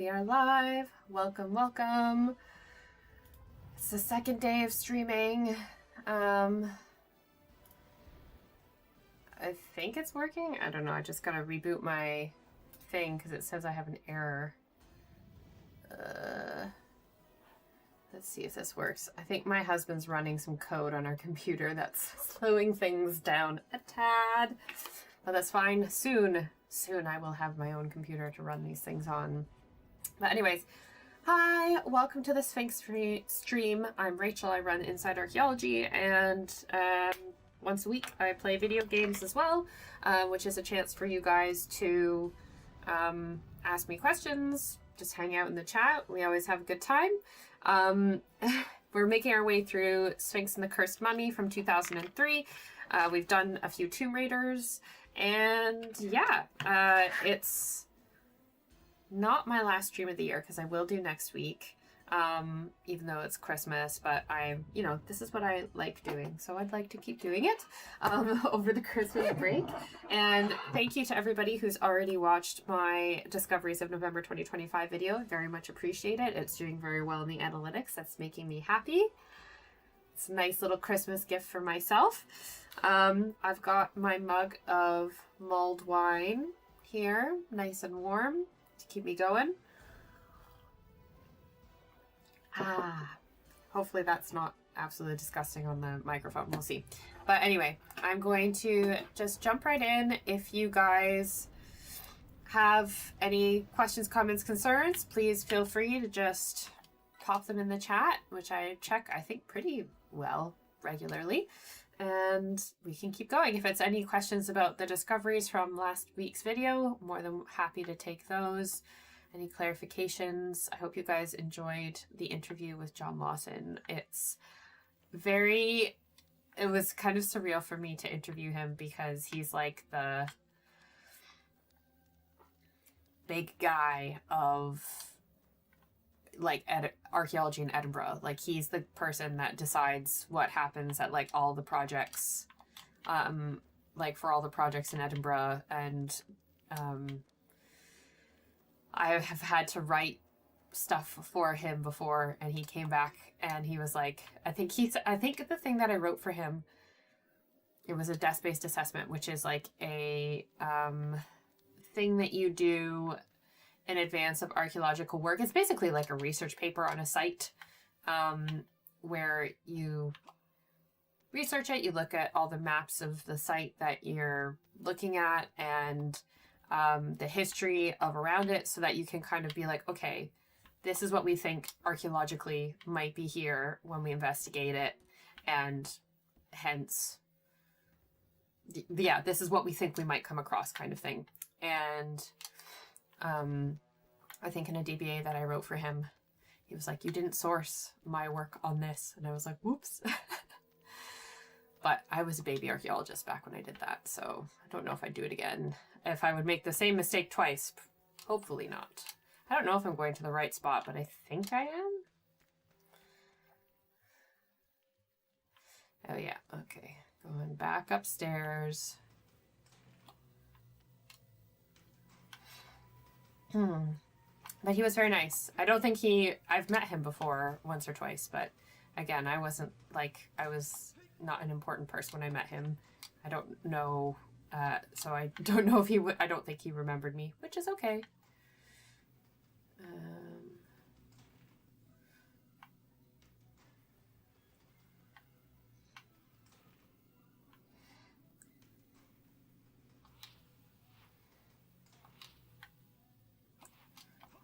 We are live. Welcome, welcome. It's the second day of streaming. I think it's working. I don't know. I just gotta reboot my thing because it says I have an error. Let's see if this works. I think my husband's running some code on our computer that's slowing things down a tad. But that's fine. Soon I will have my own computer to run these things on. But anyways, hi, welcome to the Sphinx stream. I'm Rachel, I run Inside Archaeology, and once a week I play video games as well, which is a chance for you guys to ask me questions, just hang out in the chat. We always have a good time. We're making our way through Sphinx and the Cursed Mummy from 2003. We've done a few Tomb Raiders, and yeah, it's not my last stream of the year because I will do next week, even though it's Christmas, but this is what I like doing, so I'd like to keep doing it over the Christmas break. And thank you to everybody who's already watched my Discoveries of November 2025 video. Very much appreciate it. It's doing very well in the analytics. That's making me happy. It's a nice little Christmas gift for myself. I've got my mug of mulled wine here, nice and warm, to keep me going. Hopefully that's not absolutely disgusting on the microphone. We'll see. But anyway, I'm going to just jump right in. If you guys have any questions, comments, concerns, please feel free to just pop them in the chat, which I check, I think, pretty well regularly. And we can keep going. If it's any questions about the discoveries from last week's video, more than happy to take those. Any clarifications? I hope you guys enjoyed the interview with John Lawson. It was kind of surreal for me to interview him because he's like the big guy of like archaeology in Edinburgh. Like, he's the person that decides what happens at like all the projects, like for all the projects in Edinburgh. And I have had to write stuff for him before, and he came back and he was like, I think the thing that I wrote for him, it was a desk-based assessment, which is like a thing that you do in advance of archaeological work. It's basically like a research paper on a site, where you research it, you look at all the maps of the site that you're looking at, and the history of around it, so that you can kind of be like, okay, this is what we think archaeologically might be here when we investigate it, and hence, yeah, this is what we think we might come across, kind of thing. And I think in a DBA that I wrote for him, he was like, you didn't source my work on this. And I was like, whoops. But I was a baby archaeologist back when I did that, so I don't know if I'd do it again. If I would make the same mistake twice, hopefully not. I don't know if I'm going to the right spot, but I think I am. Oh yeah, okay. Going back upstairs. But he was very nice. I don't think I've met him before once or twice, but again, I was not an important person when I met him. I don't know, so I don't know if I don't think he remembered me, which is okay.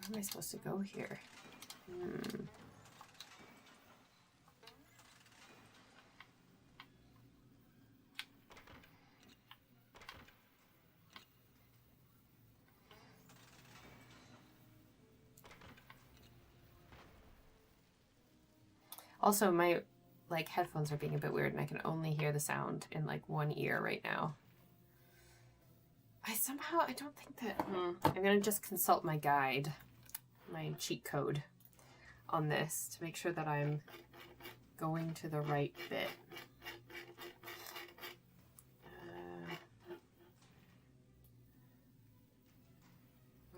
Where am I supposed to go here? Also, my headphones are being a bit weird, and I can only hear the sound in like one ear right now. I don't think that... I'm going to just consult my guide, my cheat code on this to make sure that I'm going to the right bit.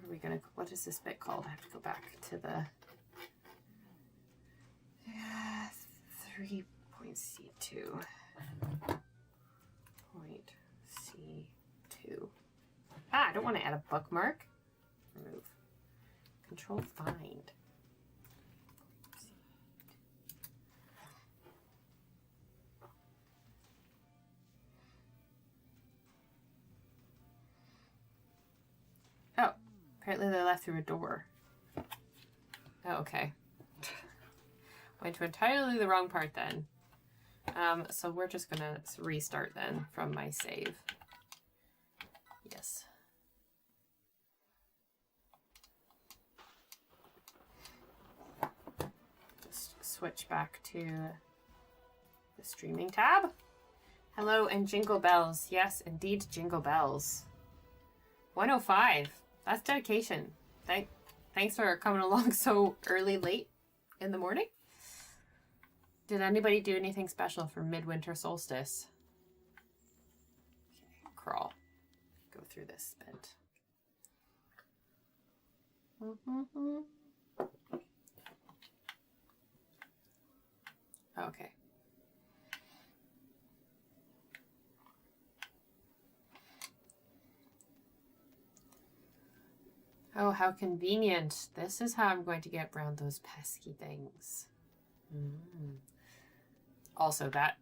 are we gonna, what is this bit called? I have to go back to the 3.C2. Point C2. Ah, I don't want to add a bookmark. Remove. Control find. Oh, apparently they left through a door. Oh, okay. Went to entirely the wrong part then. So we're just gonna restart then from my save. Yes. Just switch back to the streaming tab. Hello and jingle bells. Yes, indeed, jingle bells. 105. That's dedication. Thanks for coming along so late in the morning. Did anybody do anything special for midwinter solstice? Okay, crawl. Go through this bit. Okay. Oh, how convenient. This is how I'm going to get around those pesky things. Also, that,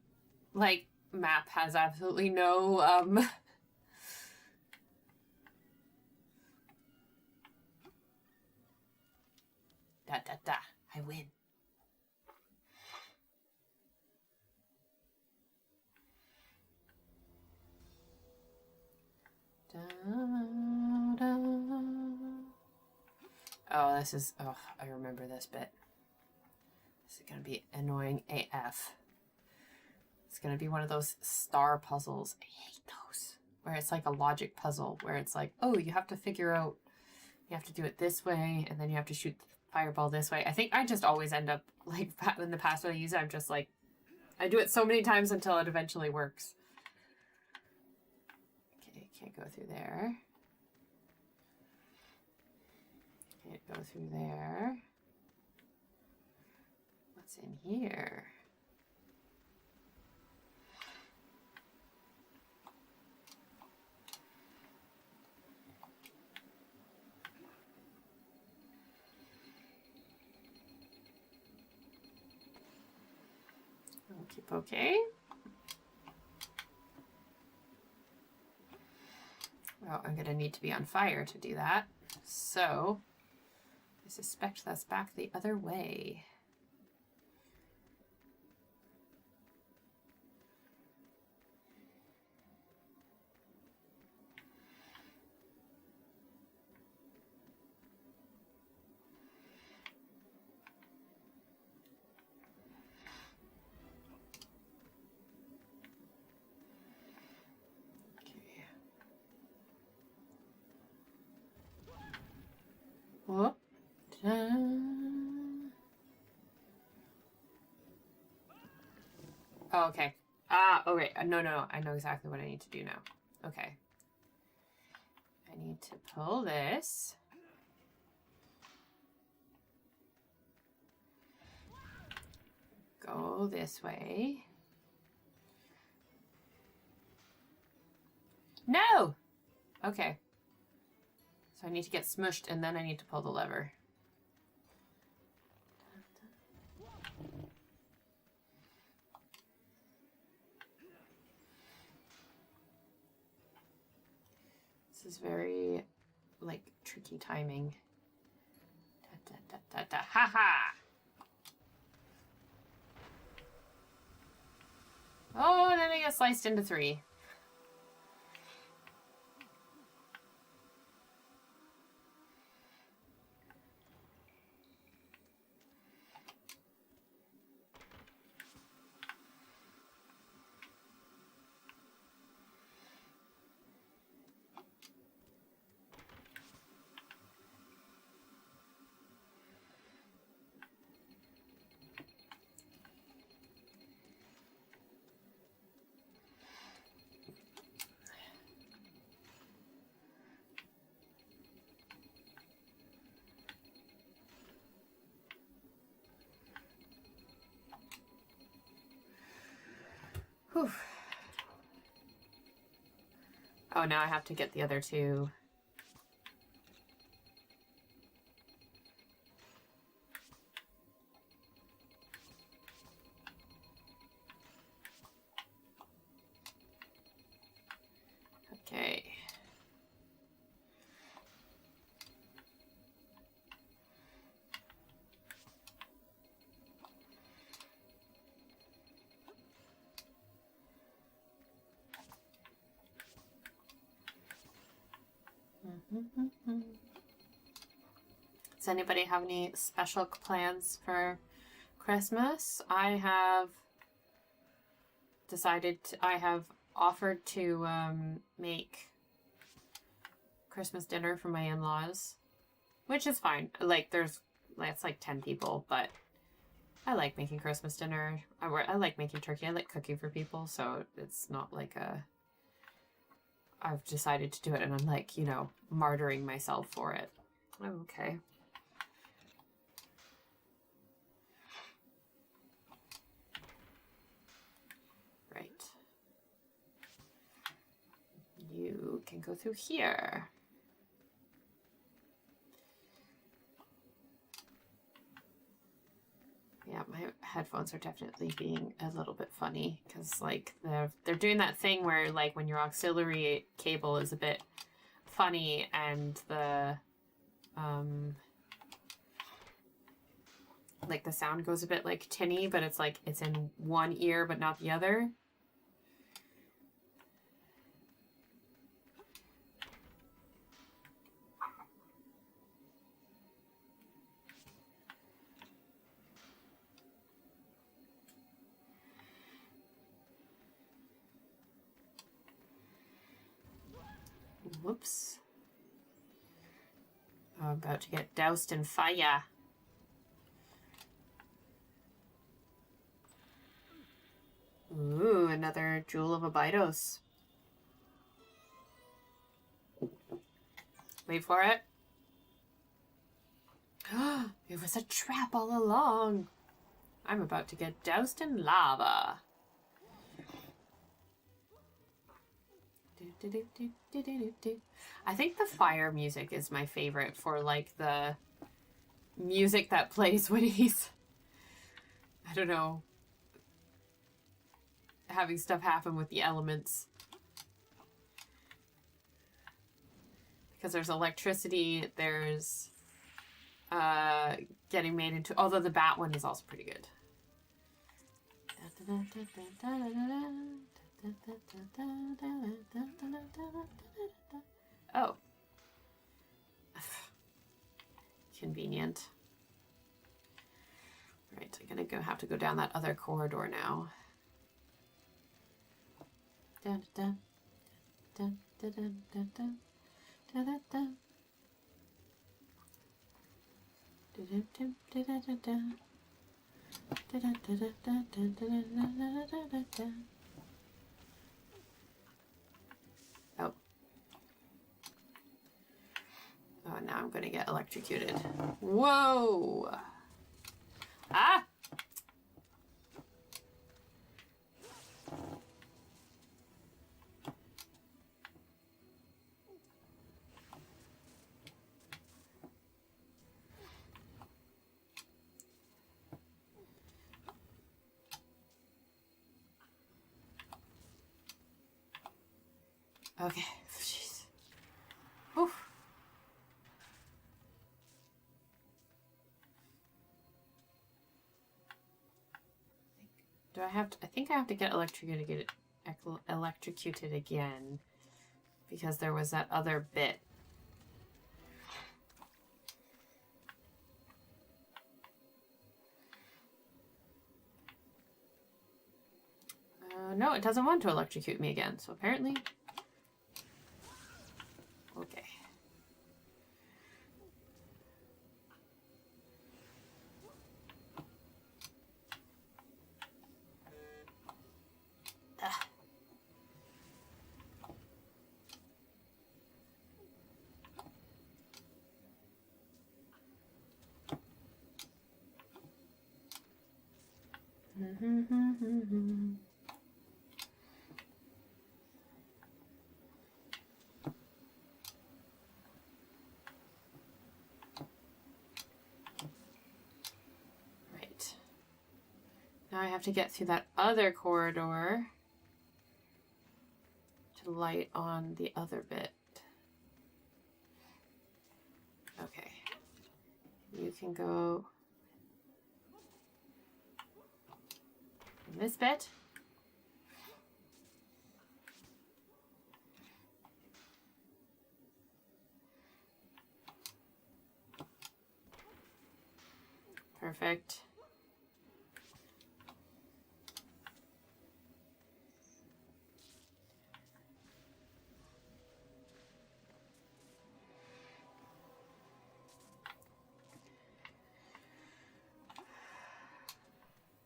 like, map has absolutely no, I win. Oh, this is, oh, I remember this bit. This is gonna be annoying AF. It's gonna be one of those star puzzles. I hate those. Where it's like a logic puzzle, where it's like, oh, you have to figure out, you have to do it this way, and then you have to shoot the fireball this way. I think I just always end up, like, in the past when I use it, I'm just like, I do it so many times until it eventually works. Okay, can't go through there. Can't go through there. What's in here? Keep okay. Well, I'm gonna need to be on fire to do that. So I suspect that's back the other way. Whoop. Oh, okay. Okay. No. I know exactly what I need to do now. Okay. I need to pull this. Go this way. No! Okay. So I need to get smushed and then I need to pull the lever. This is very, like, tricky timing. Ha ha! Oh, and then I get sliced into 3. Whew. Oh, now I have to get the other two. Okay. Does anybody have any special plans for Christmas? I have decided I have offered to make Christmas dinner for my in-laws, which is fine. Like, it's like 10 people, but I like making Christmas dinner. I like making turkey. I like cooking for people, so it's not like I've decided to do it and I'm like, you know, martyring myself for it. I'm okay. Right. You can go through here. Yeah, my headphones are definitely being a little bit funny because, like, they're doing that thing where, like, when your auxiliary cable is a bit funny and the like the sound goes a bit like tinny, but it's like it's in one ear but not the other. Whoops. I'm about to get doused in fire. Ooh, another Jewel of Abydos. Wait for it. It was a trap all along. I'm about to get doused in lava. I think the fire music is my favorite for, like, the music that plays when he's, I don't know, having stuff happen with the elements. Because there's electricity, there's getting made into, although the bat one is also pretty good. Oh. Convenient. Right, I'm gonna have to go down that other corridor now. Dun, dun, dun, dun, dun, dun, dun, dun, dun, dun. Oh. Oh, now I'm gonna get electrocuted. Whoa! Ah! Okay. Jeez. Oof. Do I have to? I think I have to get electrocuted again because there was that other bit. No, it doesn't want to electrocute me again. So apparently, okay. Now I have to get through that other corridor to light on the other bit. Okay. You can go in this bit. Perfect.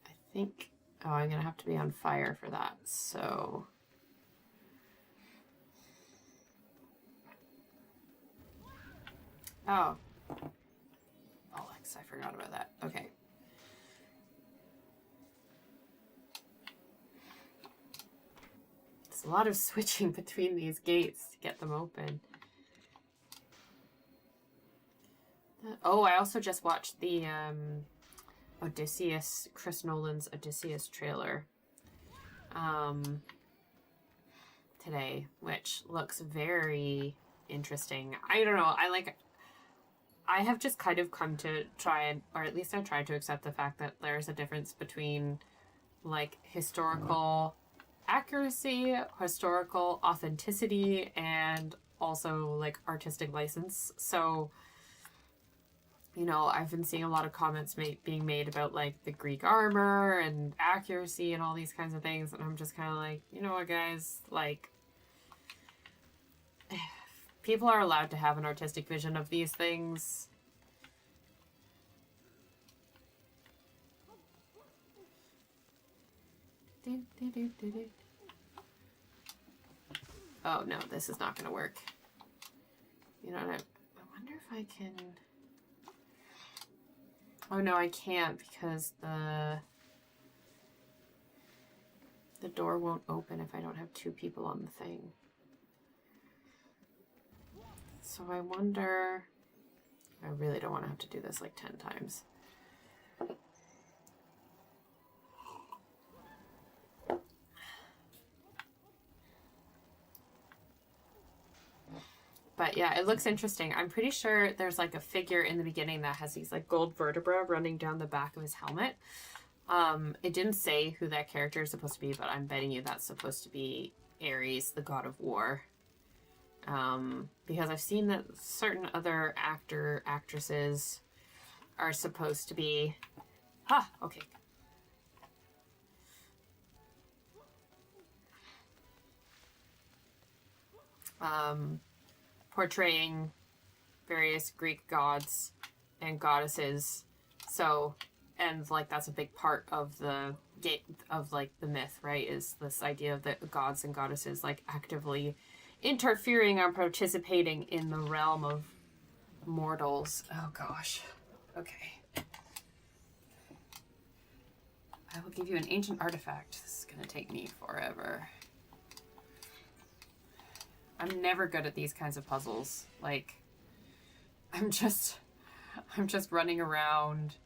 I think, oh, I'm gonna have to be on fire for that, so. Oh. Alex, I forgot about that. Okay. There's a lot of switching between these gates to get them open. Oh, I also just watched the Odysseus, Chris Nolan's Odysseus trailer today, which looks very interesting. I don't know, I have just kind of come to try and, or at least I tried to accept the fact that there's a difference between like historical accuracy, historical authenticity, and also like artistic license. So, you know, I've been seeing a lot of comments being made about like the Greek armor and accuracy and all these kinds of things. And I'm just kind of like, you know what, guys, like, people are allowed to have an artistic vision of these things. Oh no, this is not going to work. You know what? I wonder if I can. Oh no, I can't because the door won't open if I don't have two people on the thing. So I wonder, I really don't want to have to do this like 10 times. But yeah, it looks interesting. I'm pretty sure there's like a figure in the beginning that has these like gold vertebrae running down the back of his helmet. It didn't say who that character is supposed to be, but I'm betting you that's supposed to be Ares, the god of war. Because I've seen that certain other actresses are supposed to be... Ah, okay. Portraying various Greek gods and goddesses. So, and like that's a big part of the like the myth, right? Is this idea of the gods and goddesses like actively interfering or participating in the realm of mortals. Oh gosh. Okay. I will give you an ancient artifact. This is gonna take me forever. I'm never good at these kinds of puzzles. Like, I'm just running around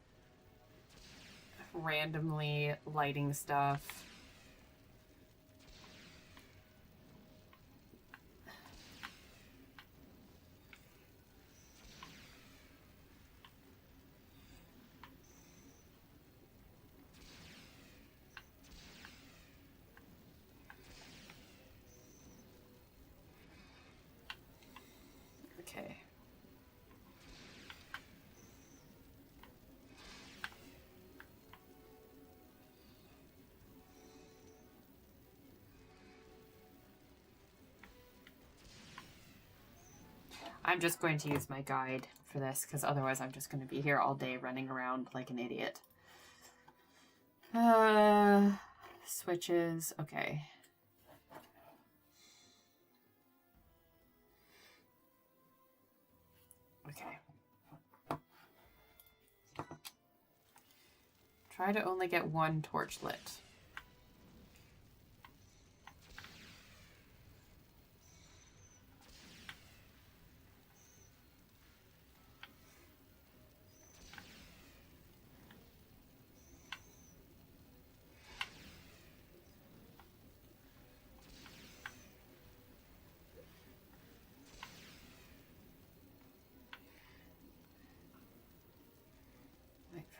randomly lighting stuff. Okay. I'm just going to use my guide for this because otherwise I'm just going to be here all day running around like an idiot. Switches. Okay. Okay. Try to only get one torch lit.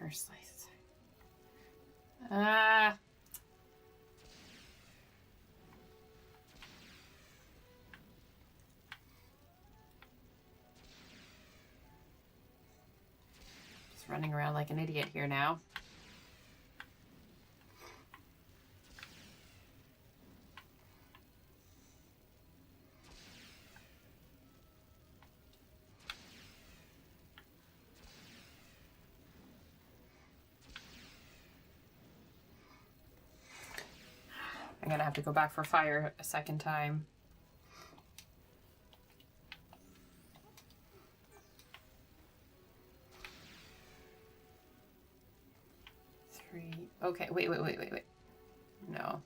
First slice. Ah. Just running around like an idiot here now. I'm gonna have to go back for fire a second time. Three. Okay, wait. No.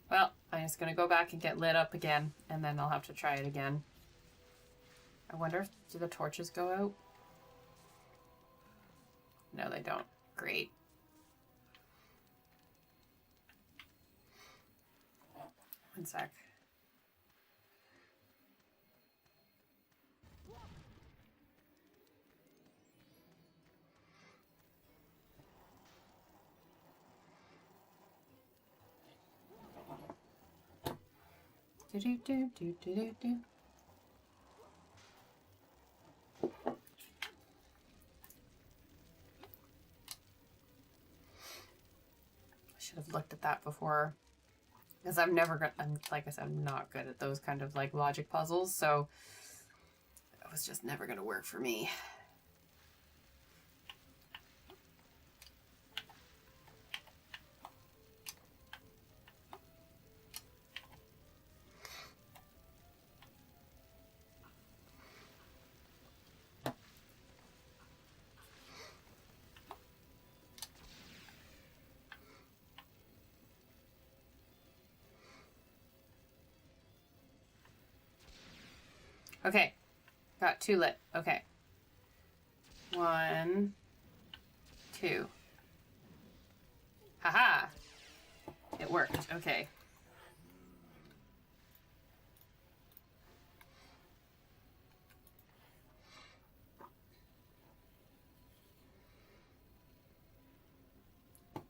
Well, I'm just gonna go back and get lit up again, and then I'll have to try it again. I wonder if do the torches go out? No, they don't. Great. One sec. Do. I should have looked at that before, because I'm never good. Like I said, I'm not good at those kind of like logic puzzles, so it was just never gonna work for me. Okay, got 2 lit. Okay. 1, 2. Haha! It worked. Okay.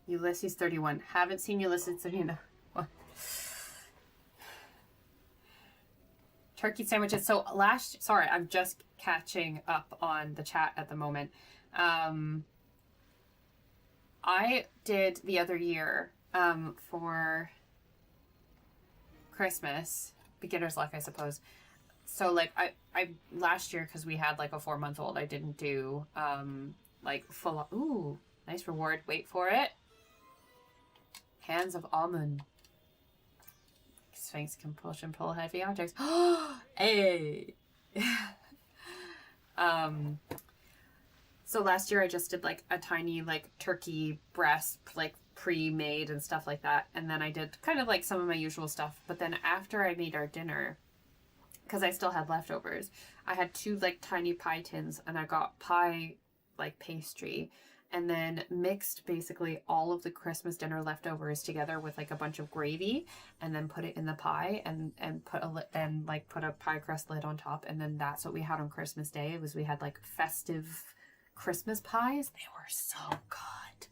Ulysses 31. Haven't seen Ulysses 31. Turkey sandwiches. So sorry, I'm just catching up on the chat at the moment. I did the other year for Christmas, beginner's luck, I suppose. So like I last year, because we had like a 4-month-old, I didn't do like full on. Ooh, nice reward. Wait for it. Hands of Amun. Sphinx can push and pull heavy objects. Hey! So last year I just did like a tiny like turkey breast, like pre-made and stuff like that. And then I did kind of like some of my usual stuff. But then after I made our dinner, because I still had leftovers, I had 2 like tiny pie tins, and I got pie like pastry, and then mixed basically all of the Christmas dinner leftovers together with like a bunch of gravy, and then put it in the pie and put a pie crust lid on top. And then that's what we had on Christmas Day. We had like festive Christmas pies. They were so good.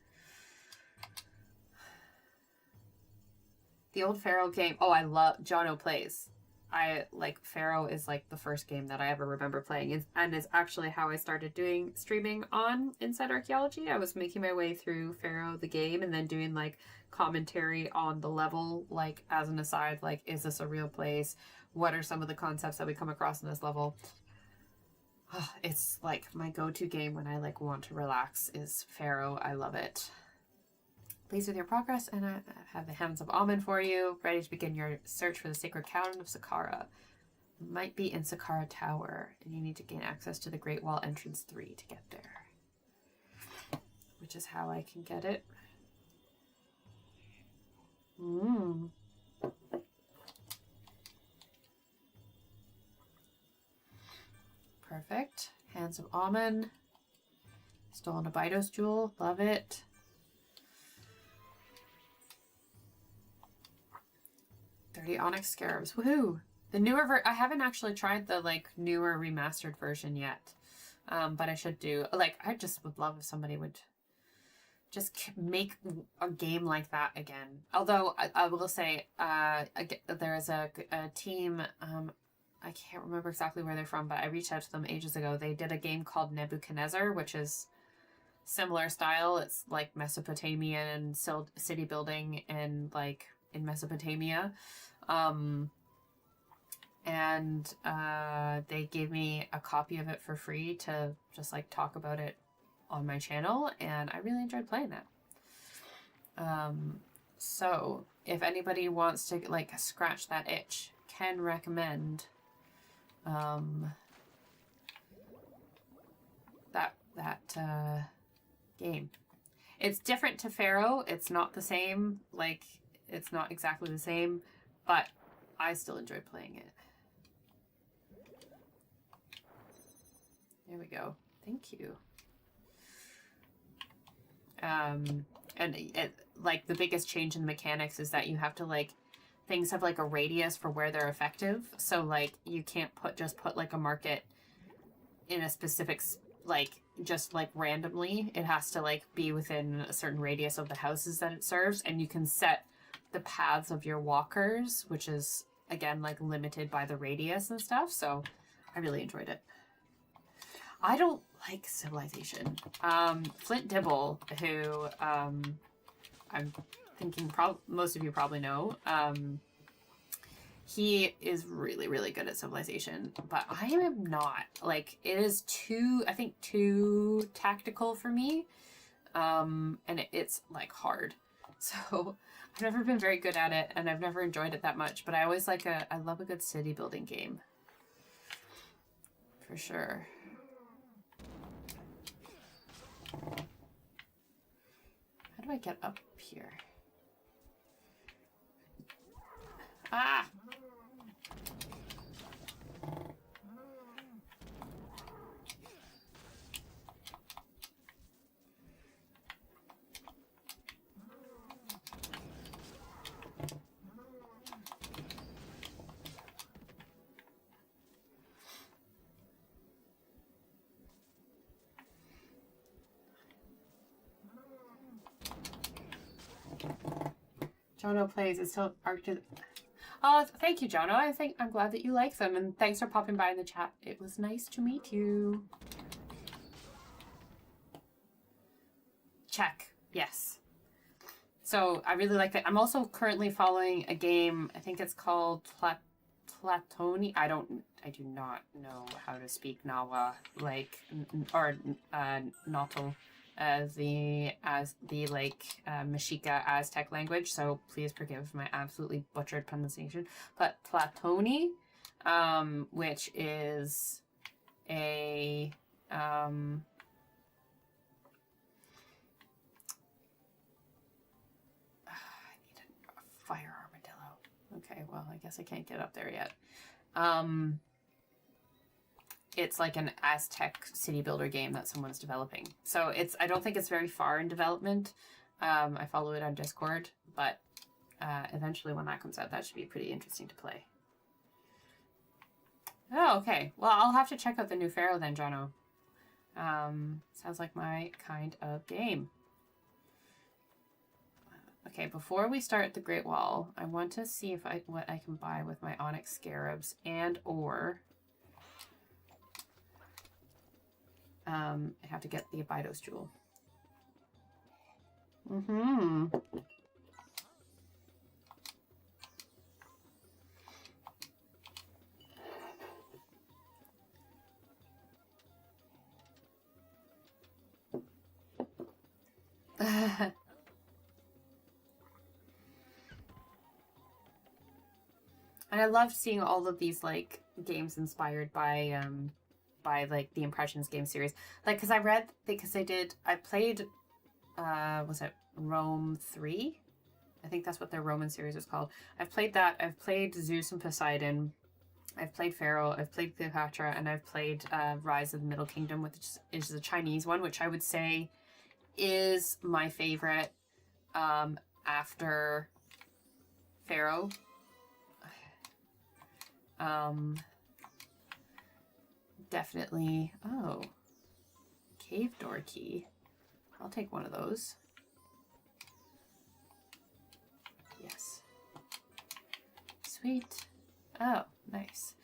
The old Pharaoh game. Oh, I love Jono Plays. I like Pharaoh is like the first game that I ever remember playing, and is actually how I started doing streaming on Inside Archaeology. I was making my way through Pharaoh the game, and then doing like commentary on the level, like as an aside, like, is this a real place? What are some of the concepts that we come across in this level? It's like my go-to game when I like want to relax is Pharaoh. I love it. Pleased with your progress, and I have the Hands of Amun for you, ready to begin your search for the sacred cavern of Sakkara. You might be in Sakkara Tower, and you need to gain access to the Great Wall Entrance 3 to get there. Which is how I can get it. Perfect. Hands of Amun. Stolen Abydos Jewel. Love it. $30 Onyx Scarabs. Woohoo! The newer I haven't actually tried the like newer remastered version yet. But I should do. Like, I just would love if somebody would just make a game like that again. Although I will say, there is a team. I can't remember exactly where they're from, but I reached out to them ages ago. They did a game called Nebuchadnezzar, which is similar style. It's like Mesopotamian city building and like in Mesopotamia. They gave me a copy of it for free to just like talk about it on my channel, and I really enjoyed playing that. So if anybody wants to like scratch that itch, can recommend that game. It's different to Pharaoh. It's not the same. Like, it's not exactly the same, but I still enjoy playing it. There we go. Thank you. And like the biggest change in the mechanics is that you have to like, things have like a radius for where they're effective. So like you can't just put like a market in a specific, like just like randomly. It has to like be within a certain radius of the houses that it serves. And you can set the paths of your walkers, which is again like limited by the radius and stuff. So I really enjoyed it. I don't like Civilization. Flint Dibble, who I'm thinking most of you probably know, he is really, really good at Civilization, but I am not. Like, it is I think too tactical for me, and it's like hard. So I've never been very good at it, and I've never enjoyed it that much, but I always I love a good city building game. For sure. How do I get up here? Ah! Jono plays. It's still Oh, thank you, Jono. I'm glad that you like them, and thanks for popping by in the chat. It was nice to meet you. Check. Yes. So I really like that. I'm also currently following a game. I think it's called Platoni. I do not know how to speak Nawa, like, or Nato. As the Mexica Aztec language, so please forgive my absolutely butchered pronunciation. But Platoni, which is a I need a fire armadillo. Okay, well, I guess I can't get up there yet. It's like an Aztec city builder game that someone's developing. So I don't think it's very far in development. I follow it on Discord, but eventually when that comes out, that should be pretty interesting to play. Oh, okay. Well, I'll have to check out the new Pharaoh then, Jono. Sounds like my kind of game. Okay, before we start the Great Wall, I want to see what I can buy with my Onyx Scarabs and/or I have to get the Abydos Jewel. Mm-hmm. And I loved seeing all of these like games inspired by like the Impressions game series. Like, I played was it Rome 3? I think that's what their Roman series was called. I've played that. I've played Zeus and Poseidon. I've played Pharaoh, I've played Cleopatra, and I've played Rise of the Middle Kingdom, which is the Chinese one, which I would say is my favorite after Pharaoh. Definitely. Oh, cave door key. I'll take one of those. Yes. Sweet. Oh, nice.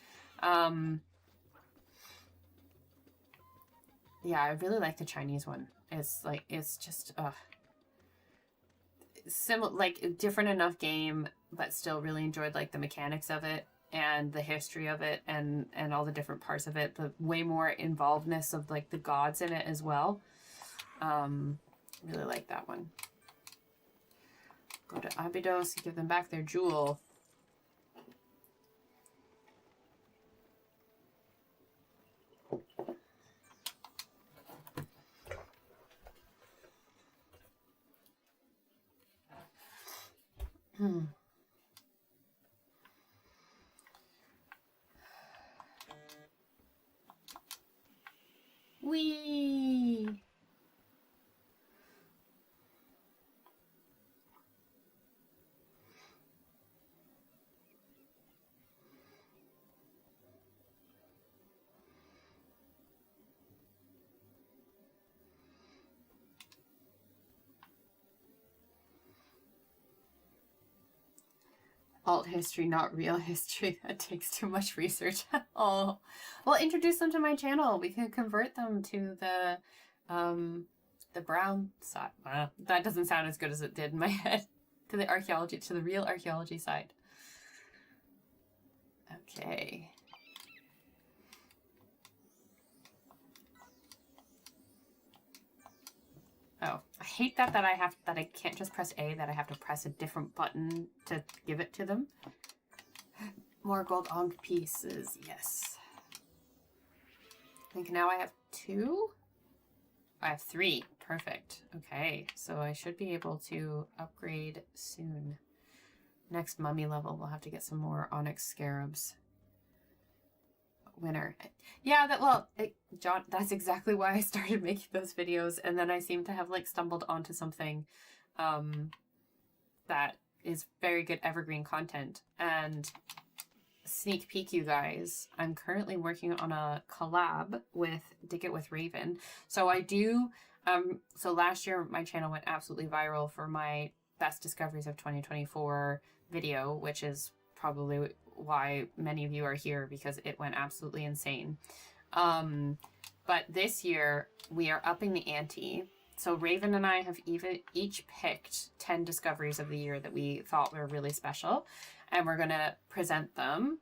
Yeah, I really like the Chinese one. It's like, it's just similar, like different enough game, but still really enjoyed like the mechanics of it and the history of it and all the different parts of it. The way more involvedness of like the gods in it as well. Really like that one. Go to Abydos, give them back their jewel. Whee! Alt history, not real history. That takes too much research. Oh, well, introduce them to my channel. We can convert them to the brown side. That doesn't sound as good as it did in my head. To the archaeology, to the real archaeology side. Okay. Oh, I hate that I can't just press A, that I have to press a different button to give it to them. More gold on pieces, yes. I think now I have 2? I have 3, perfect. Okay, so I should be able to upgrade soon. Next mummy level, we'll have to get some more onyx scarabs. Winner. Yeah, John, that's exactly why I started making those videos, and then I seem to have like stumbled onto something that is very good evergreen content. And sneak peek, you guys, I'm currently working on a collab with Dig It With Raven. So I do so last year my channel went absolutely viral for my best discoveries of 2024 video, which is probably why many of you are here, because it went absolutely insane. But this year we are upping the ante. So Raven and I have each picked 10 discoveries of the year that we thought were really special, and we're gonna present them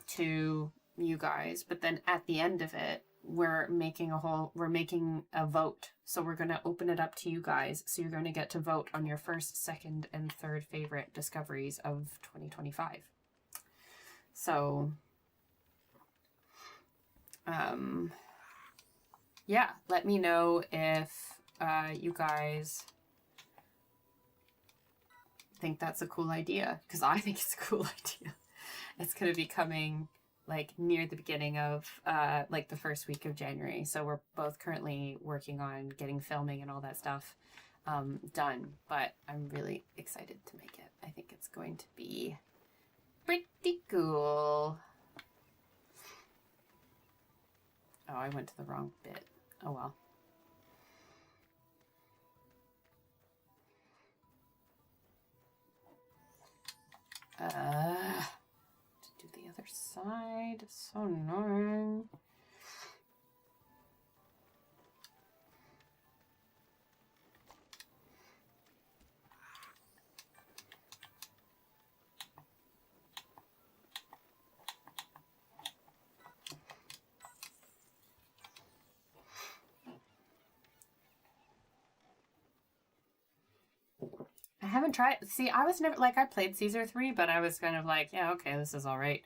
to you guys. But then at the end of it, we're making a vote. So we're gonna open it up to you guys. So you're gonna get to vote on your first, second, and third favorite discoveries of 2025. So, yeah, let me know if you guys think that's a cool idea, because I think it's a cool idea. It's going to be coming like near the beginning of like the first week of January. So we're both currently working on getting filming and all that stuff done, but I'm really excited to make it. I think it's going to be pretty cool. Oh, I went to the wrong bit. Oh well. To do the other side. So annoying. I haven't tried. See, I was never like, I played Caesar 3, but I was kind of like, yeah, okay, this is all right.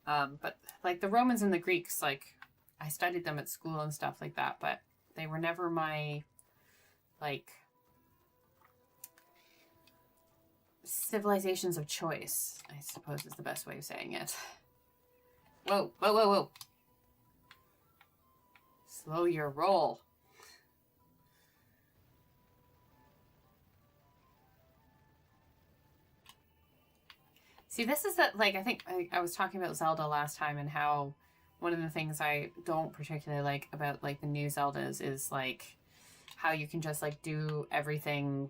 But like the Romans and the Greeks, like I studied them at school and stuff like that, but they were never my like civilizations of choice, I suppose is the best way of saying it. Whoa, whoa, whoa, whoa. Slow your roll. See, this is that, like, I think I was talking about Zelda last time and how one of the things I don't particularly like about, like, the new Zeldas is, like, how you can just, like, do everything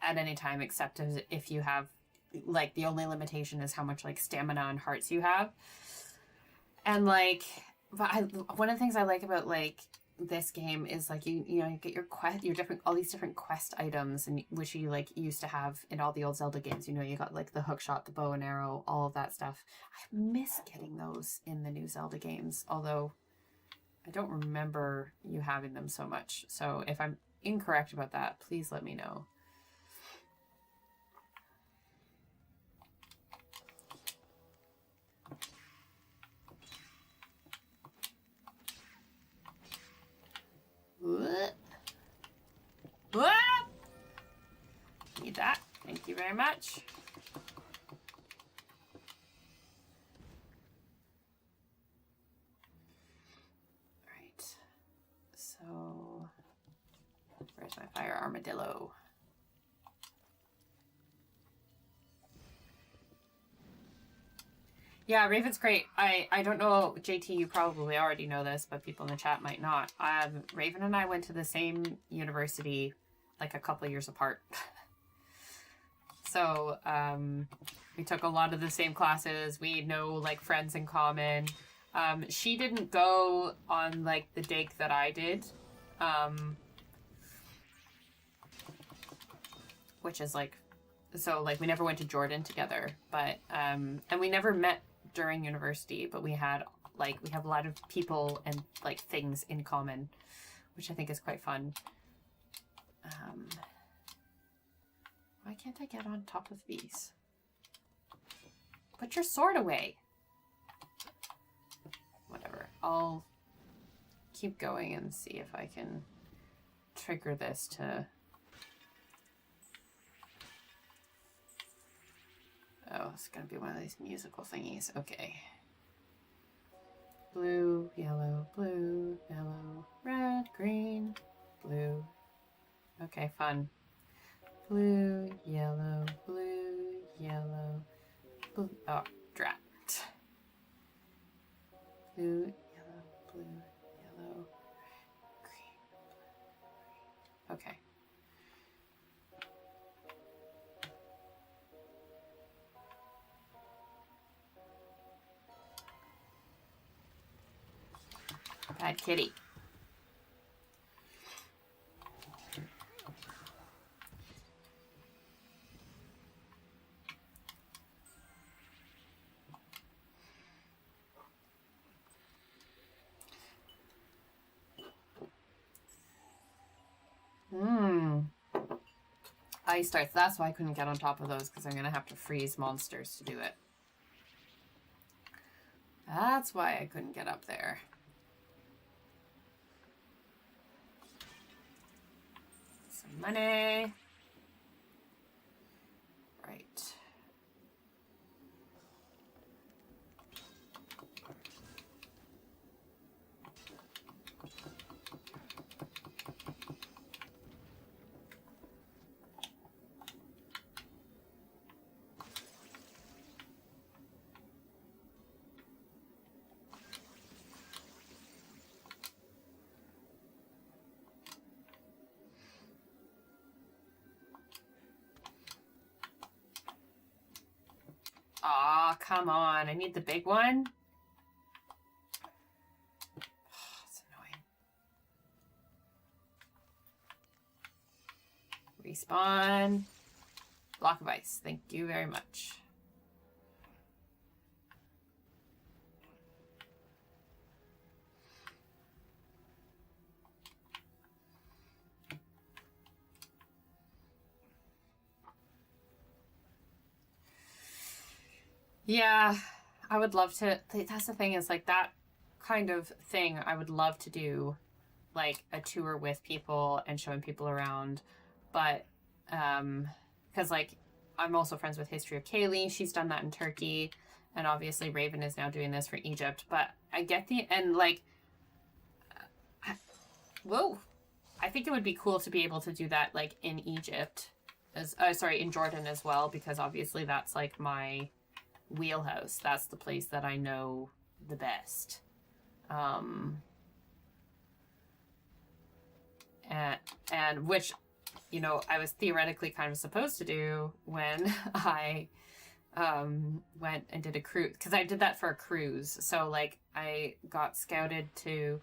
at any time except if you have, like, the only limitation is how much, like, stamina and hearts you have. And, like, one of the things I like about, like, this game is like you get your quest, all these different quest items, and which you like used to have in all the old Zelda games. You know, you got like the hook shot, the bow and arrow, all of that stuff. I miss getting those in the new Zelda games, although I don't remember you having them so much. So if I'm incorrect about that, please let me know. Need that. Thank you very much. Right. So, where's my fire armadillo? Yeah, Raven's great. I don't know, JT, you probably already know this, but people in the chat might not. Raven and I went to the same university like a couple of years apart. So we took a lot of the same classes. We know like friends in common. She didn't go on like the dig that I did, which is like, so like we never went to Jordan together, but and we never met during university, but we have a lot of people and like things in common, which I think is quite fun. Why can't I get on top of these? Put your sword away. Whatever. I'll keep going and see if I can trigger this to... Oh, it's gonna be one of these musical thingies. Okay. Blue, yellow, red, green, blue. Okay, fun. Blue, yellow, blue, oh, drat. Blue, yellow, green, blue. Okay. Bad kitty. Ice starts. That's why I couldn't get on top of those, because I'm going to have to freeze monsters to do it. That's why I couldn't get up there. Some money. Right. Aw, come on. I need the big one. Oh, it's annoying. Respawn. Block of ice. Thank you very much. Yeah, I would love to. That's the thing, is like that kind of thing I would love to do, like a tour with people and showing people around. But because like I'm also friends with History of Kaylee, she's done that in Turkey, And obviously Raven is now doing this for Egypt, but I get and like, whoa, I think it would be cool to be able to do that like in Egypt, in Jordan as well, because obviously that's like my wheelhouse. That's the place that I know the best. And which, you know, I was theoretically kind of supposed to do when I went and did a cruise, because I did that for a cruise. So like I got scouted to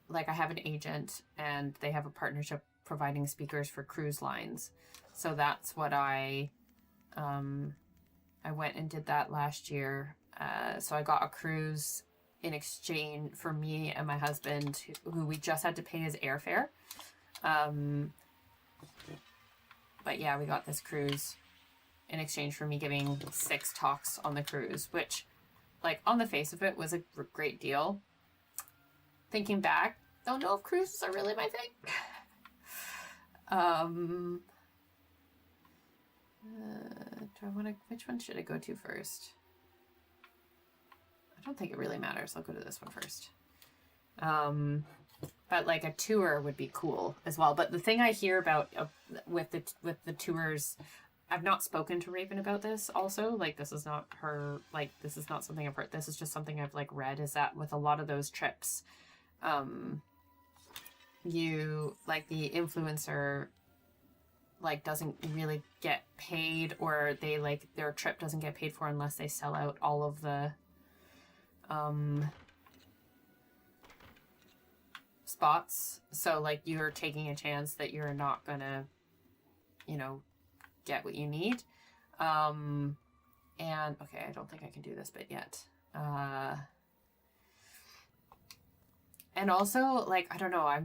like I have an agent and they have a partnership providing speakers for cruise lines. So that's what I went and did that last year. So I got a cruise in exchange for me and my husband, who we just had to pay his airfare. But yeah, we got this cruise in exchange for me giving 6 talks on the cruise, which, like, on the face of it was a great deal. Thinking back, don't know if cruises are really my thing. Do I want to, which one should I go to first? I don't think it really matters. I'll go to this one first. But like a tour would be cool as well. But the thing I hear about with the tours, I've not spoken to Raven about this also. Like, this is not her, like, this is not something I've heard. This is just something I've like read, is that with a lot of those trips, you, like, the influencer like doesn't really get paid, or they like their trip doesn't get paid for unless they sell out all of the spots. So like you're taking a chance that you're not gonna, you know, get what you need. And okay, I don't think I can do this bit yet. And also, like, I don't know, I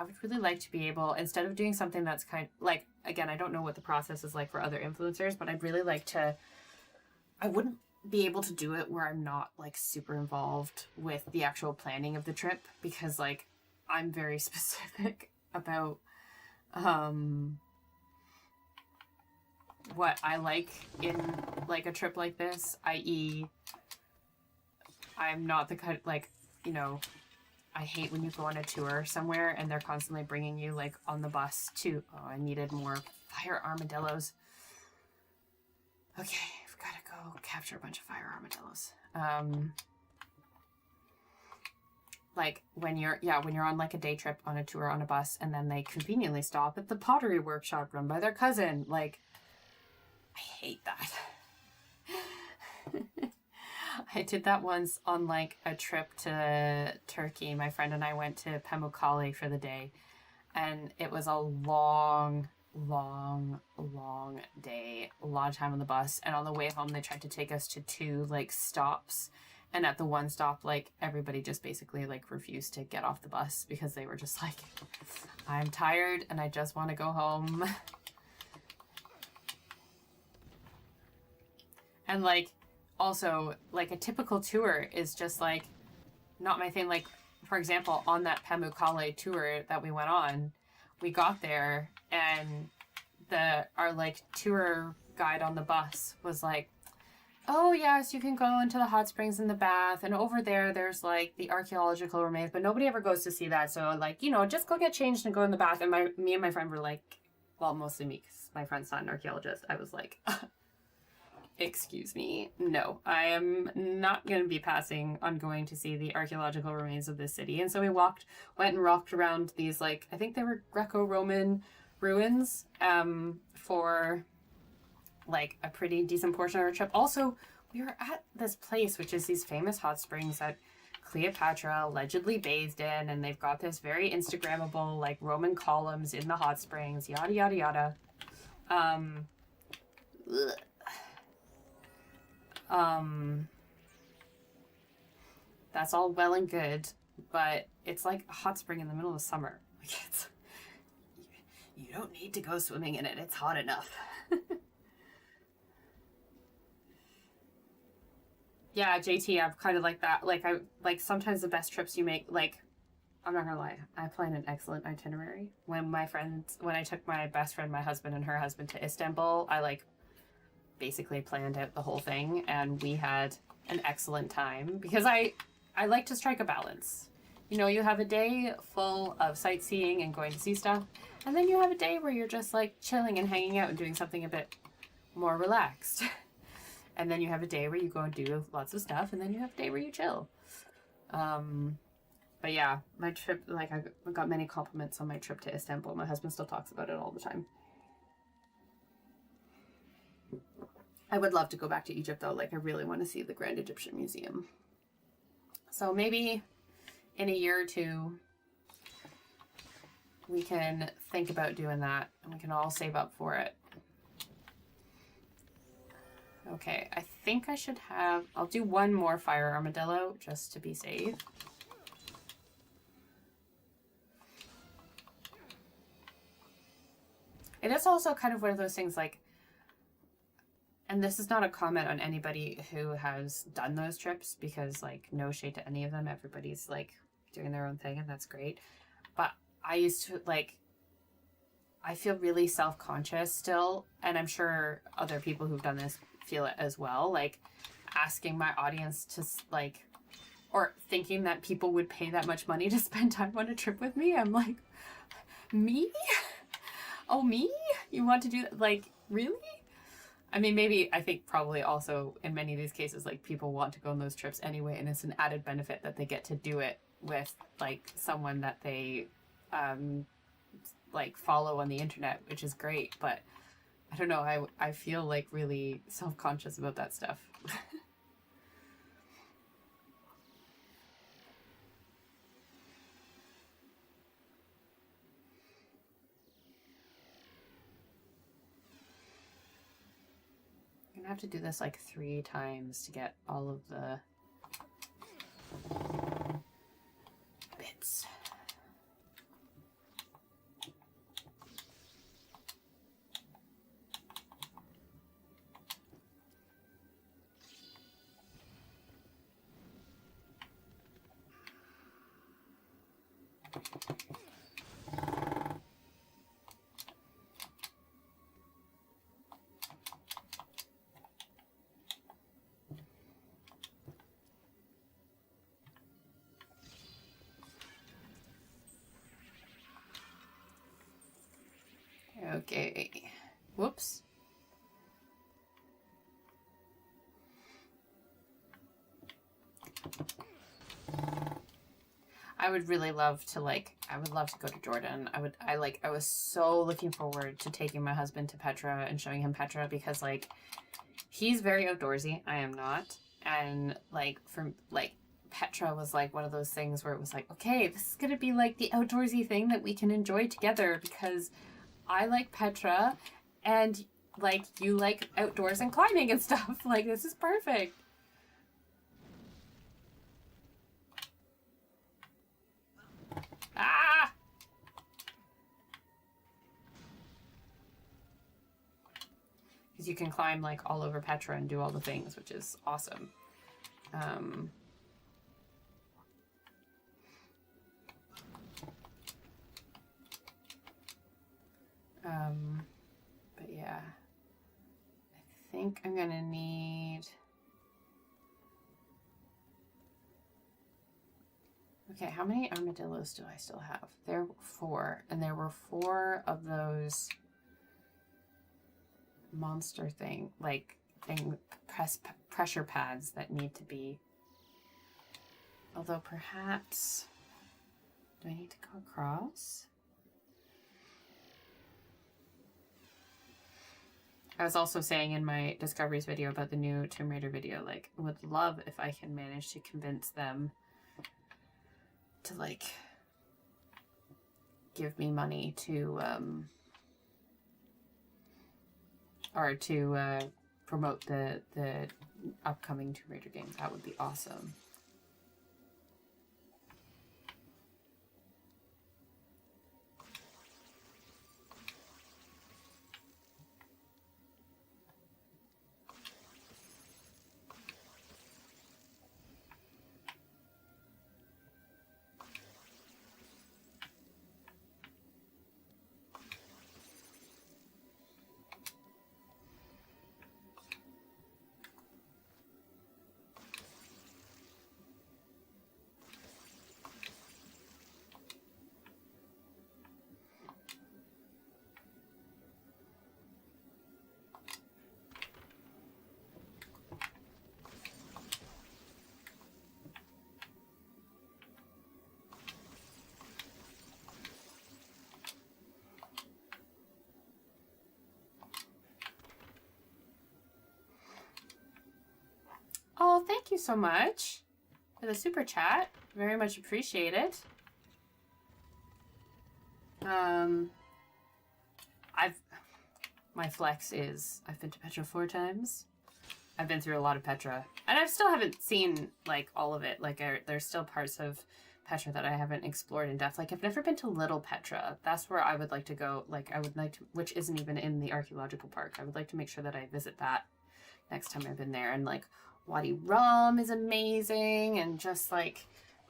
would really like to be able, instead of doing something that's kind of, like, again, I don't know what the process is like for other influencers, but I'd really like to, I wouldn't be able to do it where I'm not, like, super involved with the actual planning of the trip, because, like, I'm very specific about, what I like in, like, a trip like this, i.e., I'm not the kind, like, you know, I hate when you go on a tour somewhere and they're constantly bringing you, like, on the bus to... Oh, I needed more fire armadillos. Okay, I've got to go capture a bunch of fire armadillos. Like, when you're on, like, a day trip on a tour on a bus, and then they conveniently stop at the pottery workshop run by their cousin. Like, I hate that. I did that once on, like, a trip to Turkey. My friend and I went to Pamukkale for the day, and it was a long day, a lot of time on the bus. And on the way home, they tried to take us to 2, like, stops, and at the one stop, like, everybody just basically, like, refused to get off the bus because they were just like, I'm tired and I just want to go home. And, like, also, like, a typical tour is just, like, not my thing. Like, for example, on that Pamukkale tour that we went on, we got there, and our, like, tour guide on the bus was like, oh, yes, you can go into the hot springs and the bath, and over there's, like, the archaeological remains, but nobody ever goes to see that, so, like, you know, just go get changed and go in the bath. And me and my friend were like, well, mostly me, because my friend's not an archaeologist. I was like... Excuse me. No, I am not going to be passing on going to see the archaeological remains of this city. And so we went and walked around these, like, I think they were Greco-Roman ruins, for, like, a pretty decent portion of our trip. Also, we were at this place, which is these famous hot springs that Cleopatra allegedly bathed in, and they've got this very Instagrammable, like, Roman columns in the hot springs, yada, yada, yada. That's all well and good, but it's like a hot spring in the middle of summer. Like, you don't need to go swimming in it. It's hot enough. Yeah, JT, I'm kind of like that. Like, sometimes the best trips you make, like, I'm not gonna lie, I plan an excellent itinerary. When I took my best friend, my husband, and her husband to Istanbul, basically planned out the whole thing, and we had an excellent time because I like to strike a balance. You know, you have a day full of sightseeing and going to see stuff, and then you have a day where you're just like chilling and hanging out and doing something a bit more relaxed. And then you have a day where you go and do lots of stuff, and then you have a day where you chill. But yeah, my trip, like I got many compliments on my trip to Istanbul. My husband still talks about it all the time. I would love to go back to Egypt though. Like I really want to see the Grand Egyptian Museum. So maybe in a year or two, we can think about doing that and we can all save up for it. Okay, I think I should have, I'll do one more fire armadillo just to be safe. It is also kind of one of those things like, and this is not a comment on anybody who has done those trips because like no shade to any of them. Everybody's like doing their own thing and that's great. But I used to like, I feel really self-conscious still. And I'm sure other people who've done this feel it as well. Like asking my audience to like, or thinking that people would pay that much money to spend time on a trip with me. I'm like, me? Oh, me? You want to do that? Like, really? I mean, maybe I think probably also in many of these cases, like people want to go on those trips anyway, and it's an added benefit that they get to do it with like someone that they like follow on the internet, which is great. But I don't know, I feel like really self-conscious about that stuff. I have to do this like 3 times to get all of the bits. Okay. Whoops. I would really love to I would love to go to Jordan. I was so looking forward to taking my husband to Petra and showing him Petra because like he's very outdoorsy. I am not. And like Petra was like one of those things where it was like, okay, this is going to be like the outdoorsy thing that we can enjoy together because I like Petra and like you like outdoors and climbing and stuff. Like this is perfect. Ah! Because you can climb like all over Petra and do all the things, which is awesome. But yeah, I think I'm gonna need. Okay, how many armadillos do I still have? There were 4, and there were 4 of those monster pressure pads that need to be. Although perhaps, do I need to go across? I was also saying in my Discoveries video about the new Tomb Raider video, like, I would love if I can manage to convince them to, like, give me money to, or to, promote the upcoming Tomb Raider game. That would be awesome. Oh, thank you so much for the super chat. Very much appreciate it. My flex is I've been to Petra 4 times. I've been through a lot of Petra, and I still haven't seen like all of it. Like there's still parts of Petra that I haven't explored in depth. Like I've never been to Little Petra. That's where I would like to go. Like I would like to, which isn't even in the archaeological park. I would like to make sure that I visit that next time I've been there. And like Wadi Rum is amazing, and just like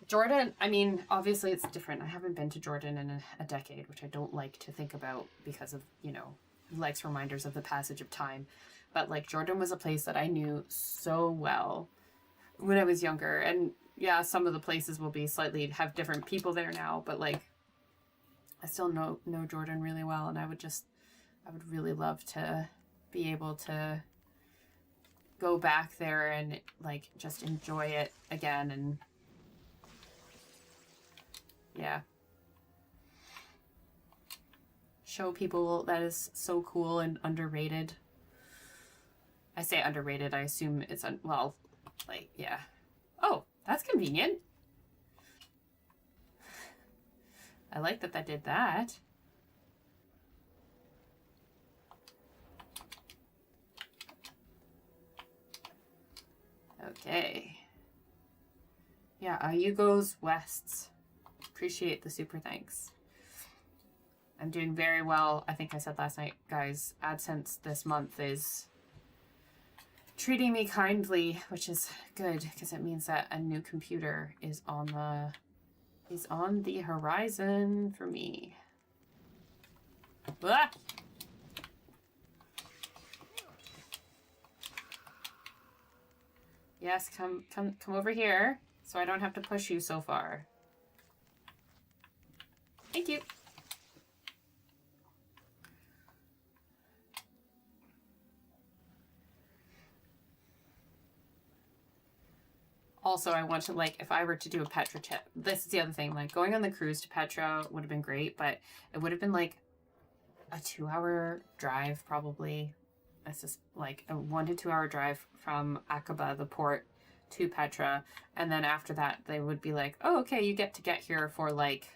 Jordan, I mean, obviously it's different. I haven't been to Jordan in a decade, which I don't like to think about because of, you know, likes reminders of the passage of time. But like Jordan was a place that I knew so well when I was younger. And yeah, some of the places will be slightly have different people there now, but like I still know Jordan really well, and I would really love to be able to go back there and like just enjoy it again. And yeah, show people that is so cool and underrated. I say underrated, I assume it's well, like, yeah. Oh, that's convenient. I like that did that. Okay. Yeah, you goes wests. Appreciate the super thanks. I'm doing very well. I think I said last night, guys, AdSense this month is treating me kindly, which is good because it means that a new computer is on the horizon for me. Ah! Yes, come over here so I don't have to push you so far. Thank you. Also, I want to, like, if I were to do a Petra trip, this is the other thing, like, going on the cruise to Petra would have been great, but it would have been, like, a 2-hour drive, probably. That's just, like, a 1 to 2 hour drive from Aqaba, the port, to Petra, and then after that, they would be like, oh, okay, you get here for, like,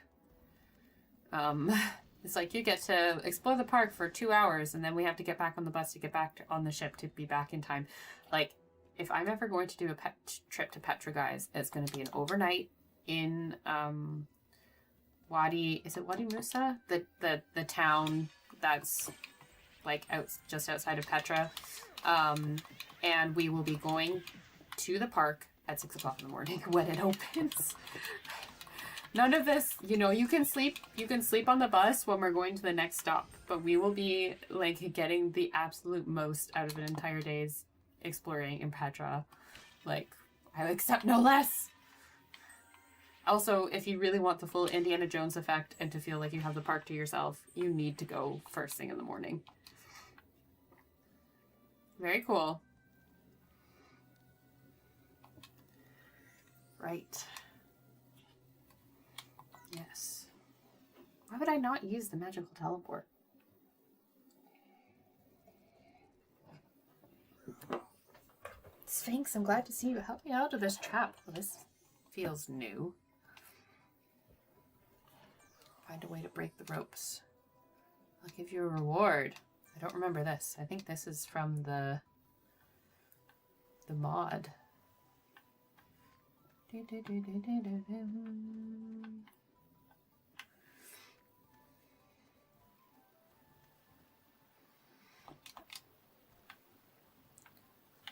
it's like, you get to explore the park for 2 hours, and then we have to get back on the bus to get back on the ship to be back in time. Like, if I'm ever going to do a trip to Petra, guys, it's going to be an overnight in Wadi Musa? The town that's like just outside of Petra. And we will be going to the park at 6 o'clock in the morning when it opens. None of this, you know, you can sleep on the bus when we're going to the next stop, but we will be like getting the absolute most out of an entire day's exploring in Petra. Like, I accept no less. Also, if you really want the full Indiana Jones effect and to feel like you have the park to yourself, you need to go first thing in the morning. Very cool. Right. Yes. Why would I not use the magical teleport? Sphinx, I'm glad to see you. Help me out of this trap. Well, this feels new. Find a way to break the ropes. I'll give you a reward. I don't remember this. I think this is from the mod.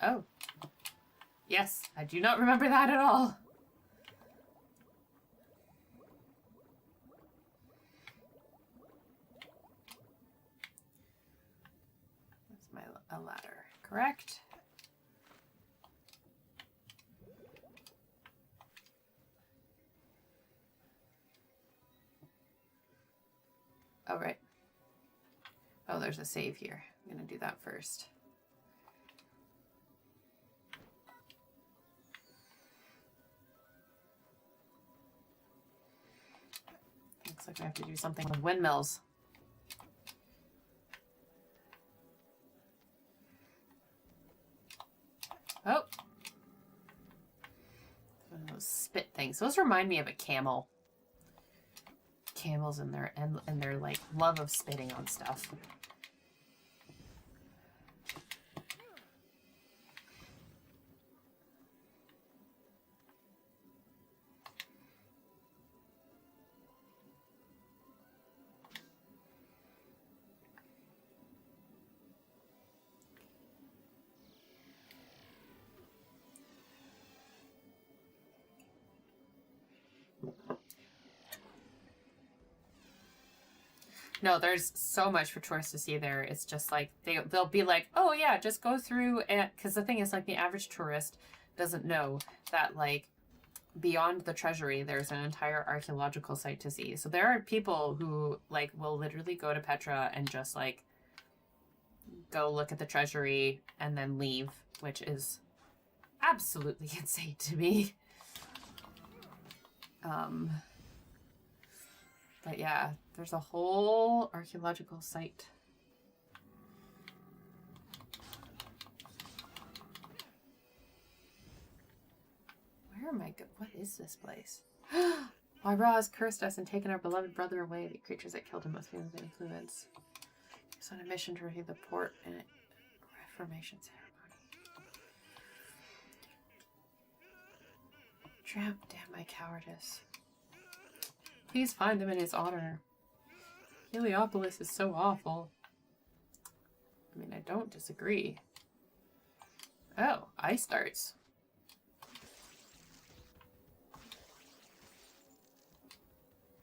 Oh. Yes, I do not remember that at all. That's a ladder, correct? Oh, right. Oh, there's a save here. I'm going to do that first. Looks like I have to do something with windmills. Oh. Sphinx. Those remind me of a camel. Camels and their like love of spitting on stuff. No, there's so much for tourists to see there. It's just like, they'll be like, oh yeah, just go through it. Because the thing is, like, the average tourist doesn't know that, like, beyond the treasury, there's an entire archaeological site to see. So there are people who, like, will literally go to Petra and just, like, go look at the treasury and then leave, which is absolutely insane to me. But yeah, there's a whole archaeological site. Where am I go? What is this place? Why Ra has cursed us and taken our beloved brother away. The creatures that killed him must be under influence. He's on a mission to retrieve the port in a Reformation ceremony. Tramp, damn my cowardice. Please find them in his honor. Heliopolis is so awful. I mean, I don't disagree. Oh, ice darts.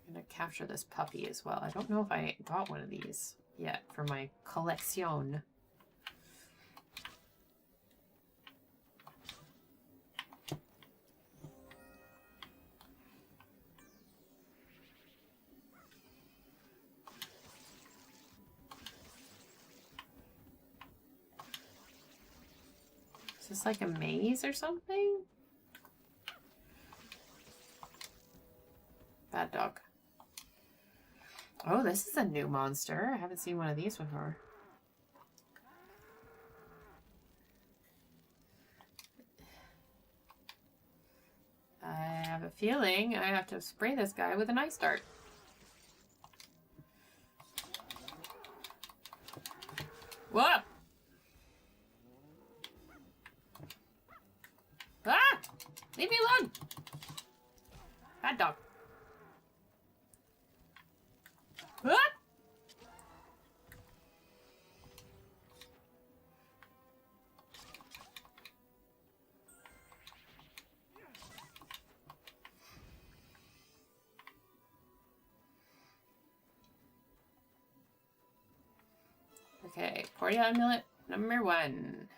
I'm gonna capture this puppy as well. I don't know if I got one of these yet for my collection. Is this like a maze or something? Bad dog. Oh, this is a new monster. I haven't seen one of these before. I have a feeling I have to spray this guy with an ice dart. Whoa! Ah! Leave me alone! Bad dog. Ah! Okay, Portia amulet number 1.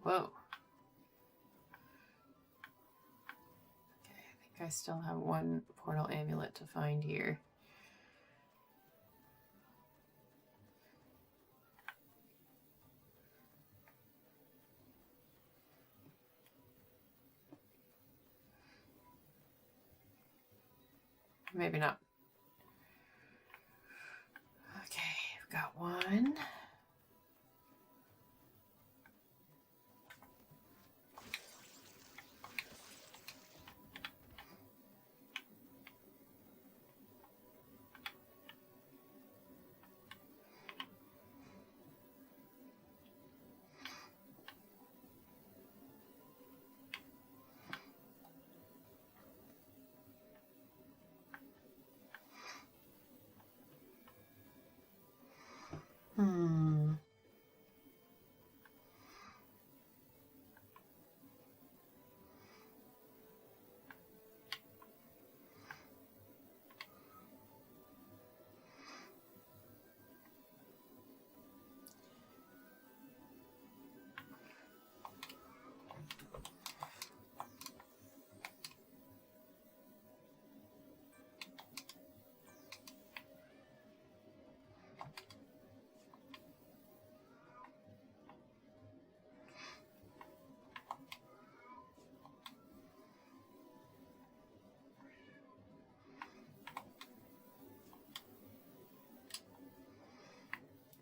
Whoa. Okay, I think I still have one portal amulet to find here. Maybe not. Okay, I've got one.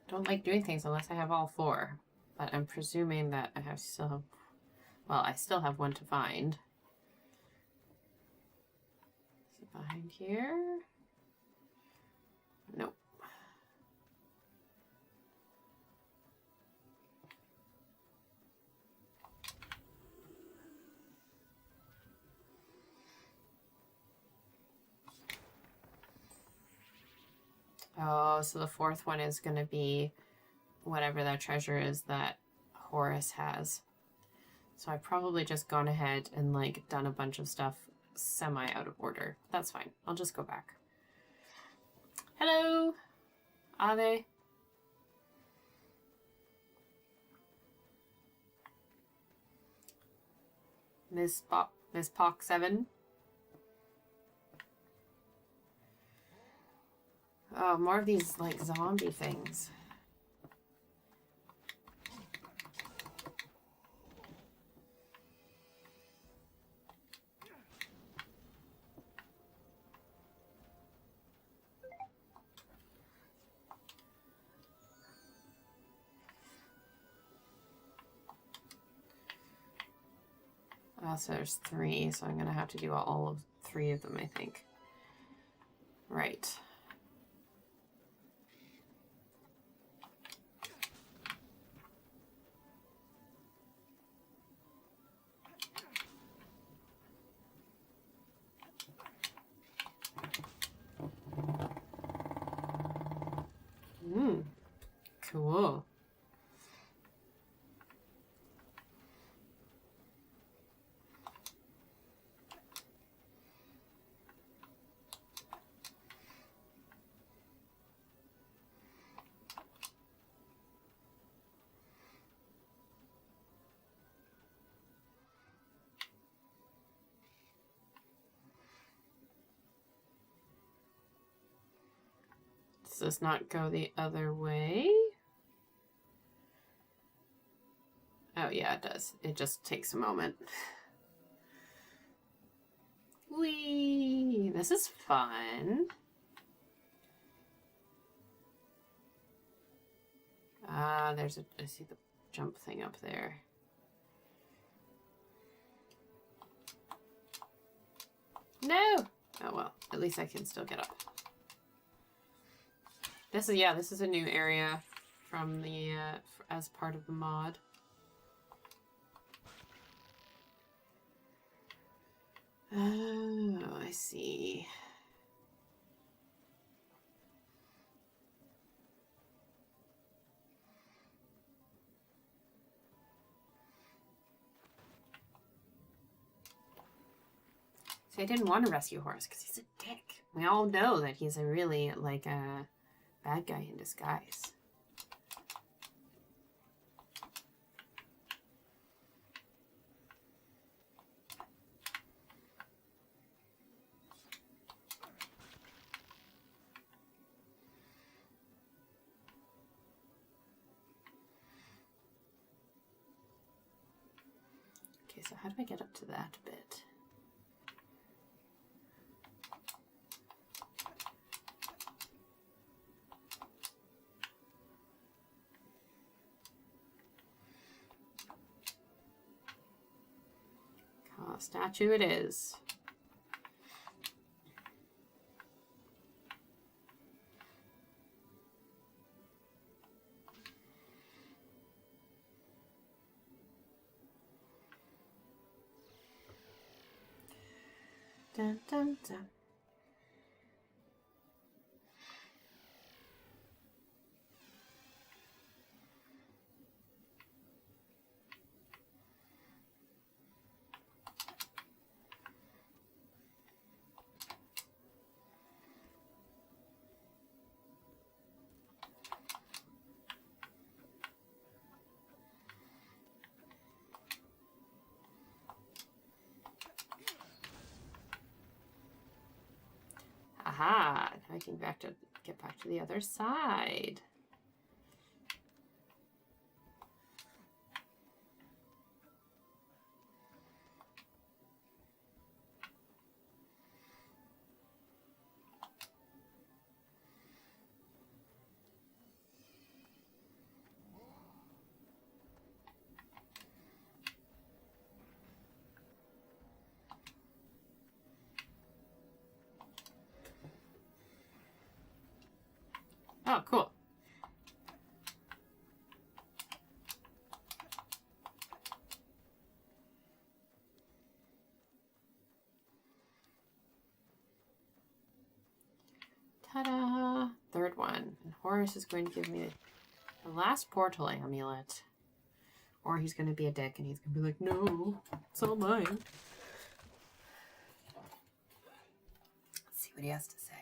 don't like doing things unless I have all 4. But I'm presuming that I still have... Well, I still have 1 to find. Is it behind here? Nope. Oh, so the 4th one is going to be whatever that treasure is that Horace has. So I've probably just gone ahead and like done a bunch of stuff semi out of order. That's fine. I'll just go back. Hello, Ave. Miss Pock 7. Oh, more of these like zombie things. So there's 3, so I'm going to have to do all of 3 of them, I think. Right. Cool. Does this not go the other way? Oh yeah, it does. It just takes a moment. Whee! This is fun. Ah, I see the jump thing up there. No! Oh well, at least I can still get up. This is a new area from the, as part of the mod. Oh, I see. See, I didn't want to rescue Horace because he's a dick. We all know that he's a really, like, a bad guy in disguise. Okay, so how do I get up to that bit? Statue it is. Dun, dun, dun. Aha! Now I can get back to the other side. Oh, cool. Ta-da! Third one. And Horace is going to give me the last portal amulet. Or he's going to be a dick and he's going to be like, no, it's all mine. Let's see what he has to say.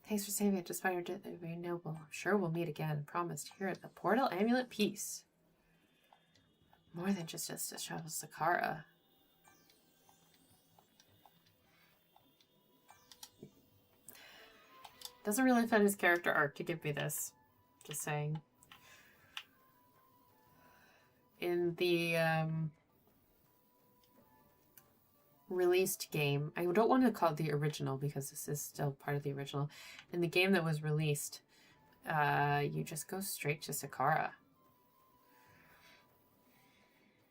Thanks for saving it despite your death. They're very noble. I'm sure we'll meet again. Promised. Here at the portal amulet piece. More than just to show Sakkara. Doesn't really fit his character arc to give me this. Just saying. In the released game, I don't want to call it the original because this is still part of the original. In the game that was released, you just go straight to Sakkara.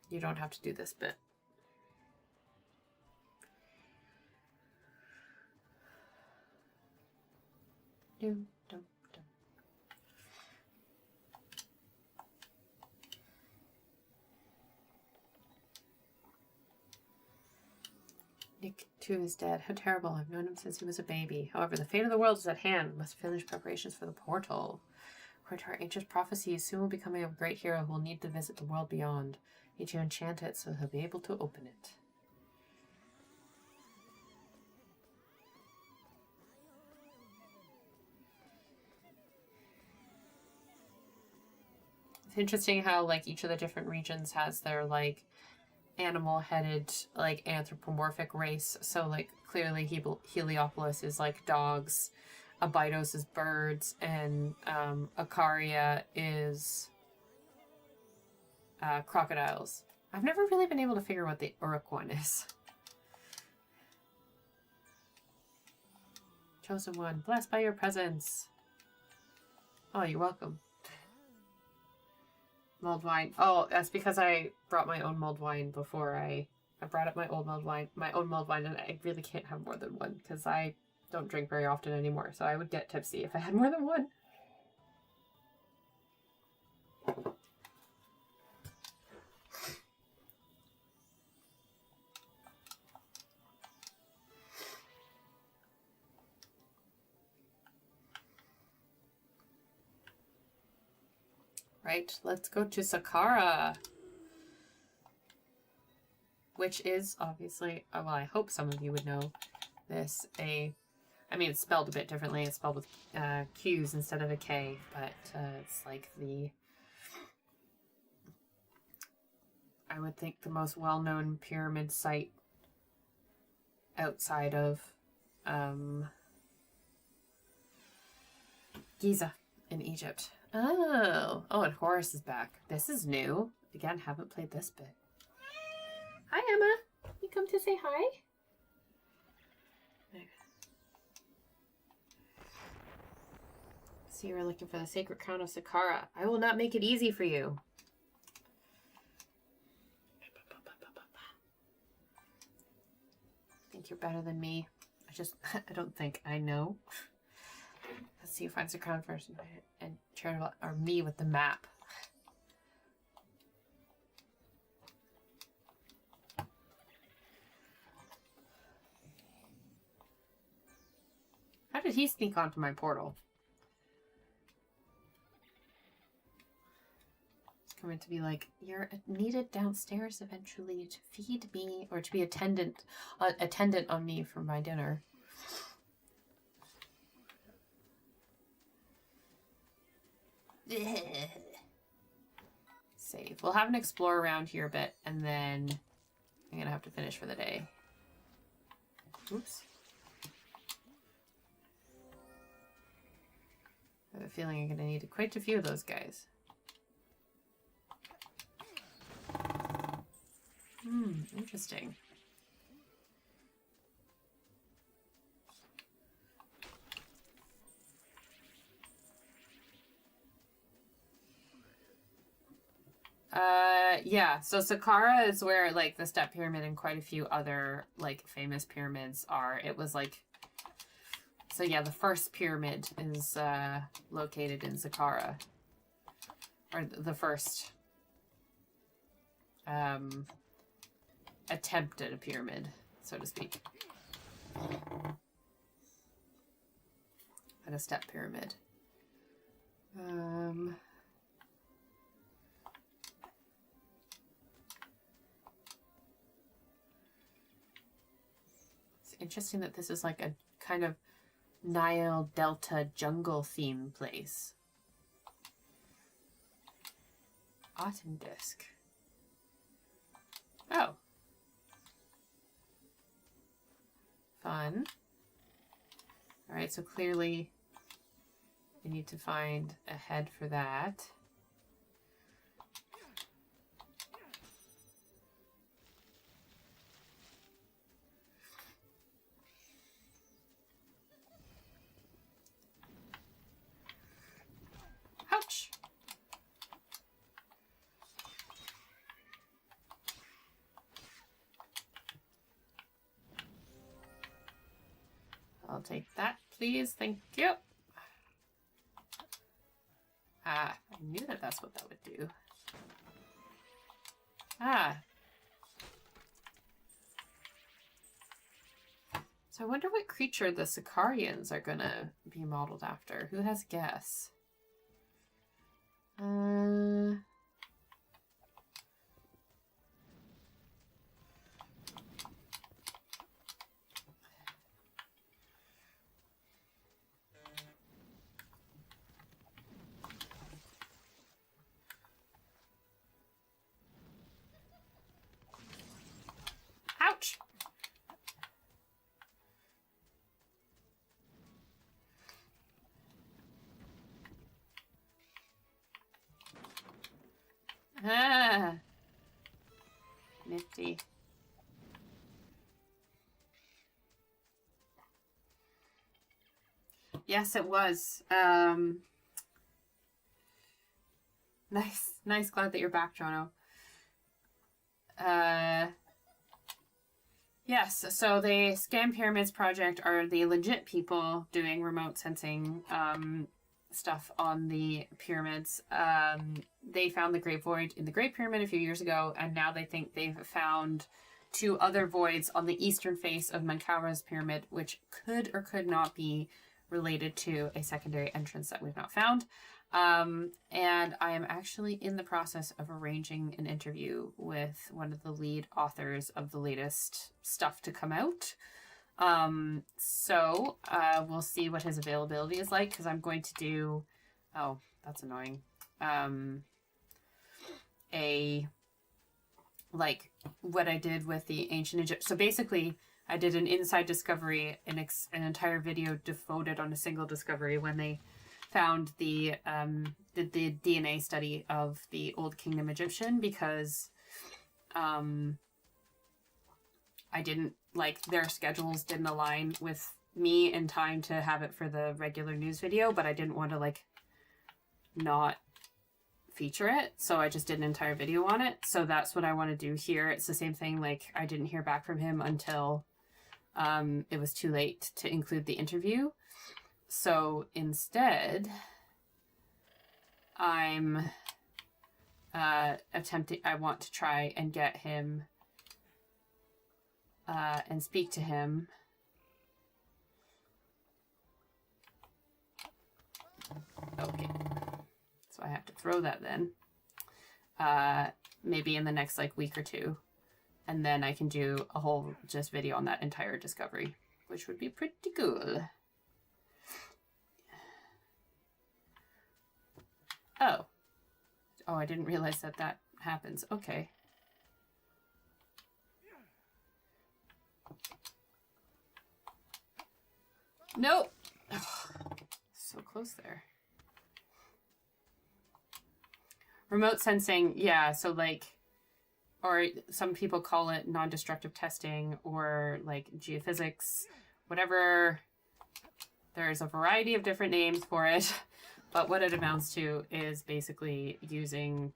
You don't have to do this bit. Dum, dum, dum. Nick, too, is dead. How terrible. I've known him since he was a baby. However, the fate of the world is at hand. We must finish preparations for the portal. According to our ancient prophecies, soon will be coming a great hero who will need to visit the world beyond. Need to enchant it so he'll be able to open it. It's interesting how, like, each of the different regions has their, like, animal-headed, like, anthropomorphic race. So, like, clearly Heliopolis is, like, dogs, Abydos is birds, and Archaea is crocodiles. I've never really been able to figure out what the Uruk one is. Chosen one, blessed by your presence. Oh, you're welcome. Mulled wine. Oh, that's because I brought my own mulled wine before I brought up my own mulled wine, and I really can't have more than one because I don't drink very often anymore. So I would get tipsy if I had more than one. Right, let's go to Sakkara. Which is obviously, well, I hope some of you would know this. I mean, it's spelled a bit differently. It's spelled with Q's instead of a K, but it's like I would think the most well-known pyramid site outside of Giza in Egypt. Oh, and Horus is back. This is new. Again, haven't played this bit. Hi, Emma. You come to say hi? So you were looking for the sacred crown of Sakkara. I will not make it easy for you. Think you're better than me. I don't think. I know. Let's see who finds the crown first and charitable, or me with the map. How did he sneak onto my portal? It's coming to be like, you're needed downstairs eventually to feed me or to be attendant on me for my dinner. Save. We'll have an explore around here a bit, and then I'm gonna have to finish for the day. Oops. I have a feeling I'm gonna need quite a few of those guys. Interesting. Yeah, so Sakkara is where, like, the Step Pyramid and quite a few other, like, famous pyramids are. It was, like, So yeah, the first pyramid is located in Sakkara. Or the first attempt at a pyramid, so to speak. At a step pyramid. It's interesting that this is like a kind of Nile Delta jungle theme place. Autumn disc. Oh. Fun. Alright, so clearly I need to find a head for that. Ouch! I'll take that, please. Thank you. Ah, I knew that that's what that would do. Ah. So I wonder what creature the Sakkarians are gonna be modeled after. Who has a guess? Ouch! Ah! Nifty. Yes, it was. Nice. Glad that you're back, Jono. Yes, so the Scan Pyramids project are the legit people doing remote sensing stuff on the pyramids. They found the Great Void in the Great Pyramid a few years ago, and now they think they've found 2 other voids on the eastern face of Menkaura's pyramid, which could or could not be related to a secondary entrance that we've not found. And I am actually in the process of arranging an interview with one of the lead authors of the latest stuff to come out. So we'll see what his availability is like, because I'm going to do, oh, that's annoying, like what I did with the ancient Egypt. So basically I did an inside discovery, an entire video devoted on a single discovery when they found the DNA study of the Old Kingdom Egyptian, because I didn't, like, their schedules didn't align with me in time to have it for the regular news video, but I didn't want to, like, not feature it, so I just did an entire video on it. So that's what I want to do here. It's the same thing, like, I didn't hear back from him until it was too late to include the interview. So instead, I'm I want to try and get him and speak to him. Okay. So I have to throw that then. Maybe in the next, like, week or two. And then I can do a whole just video on that entire discovery, which would be pretty cool. Oh. Oh, I didn't realize that that happens. Okay. Nope. Oh, so close there. Remote sensing, yeah, so like, or some people call it non-destructive testing, or like geophysics, whatever. There's a variety of different names for it, but what it amounts to is basically using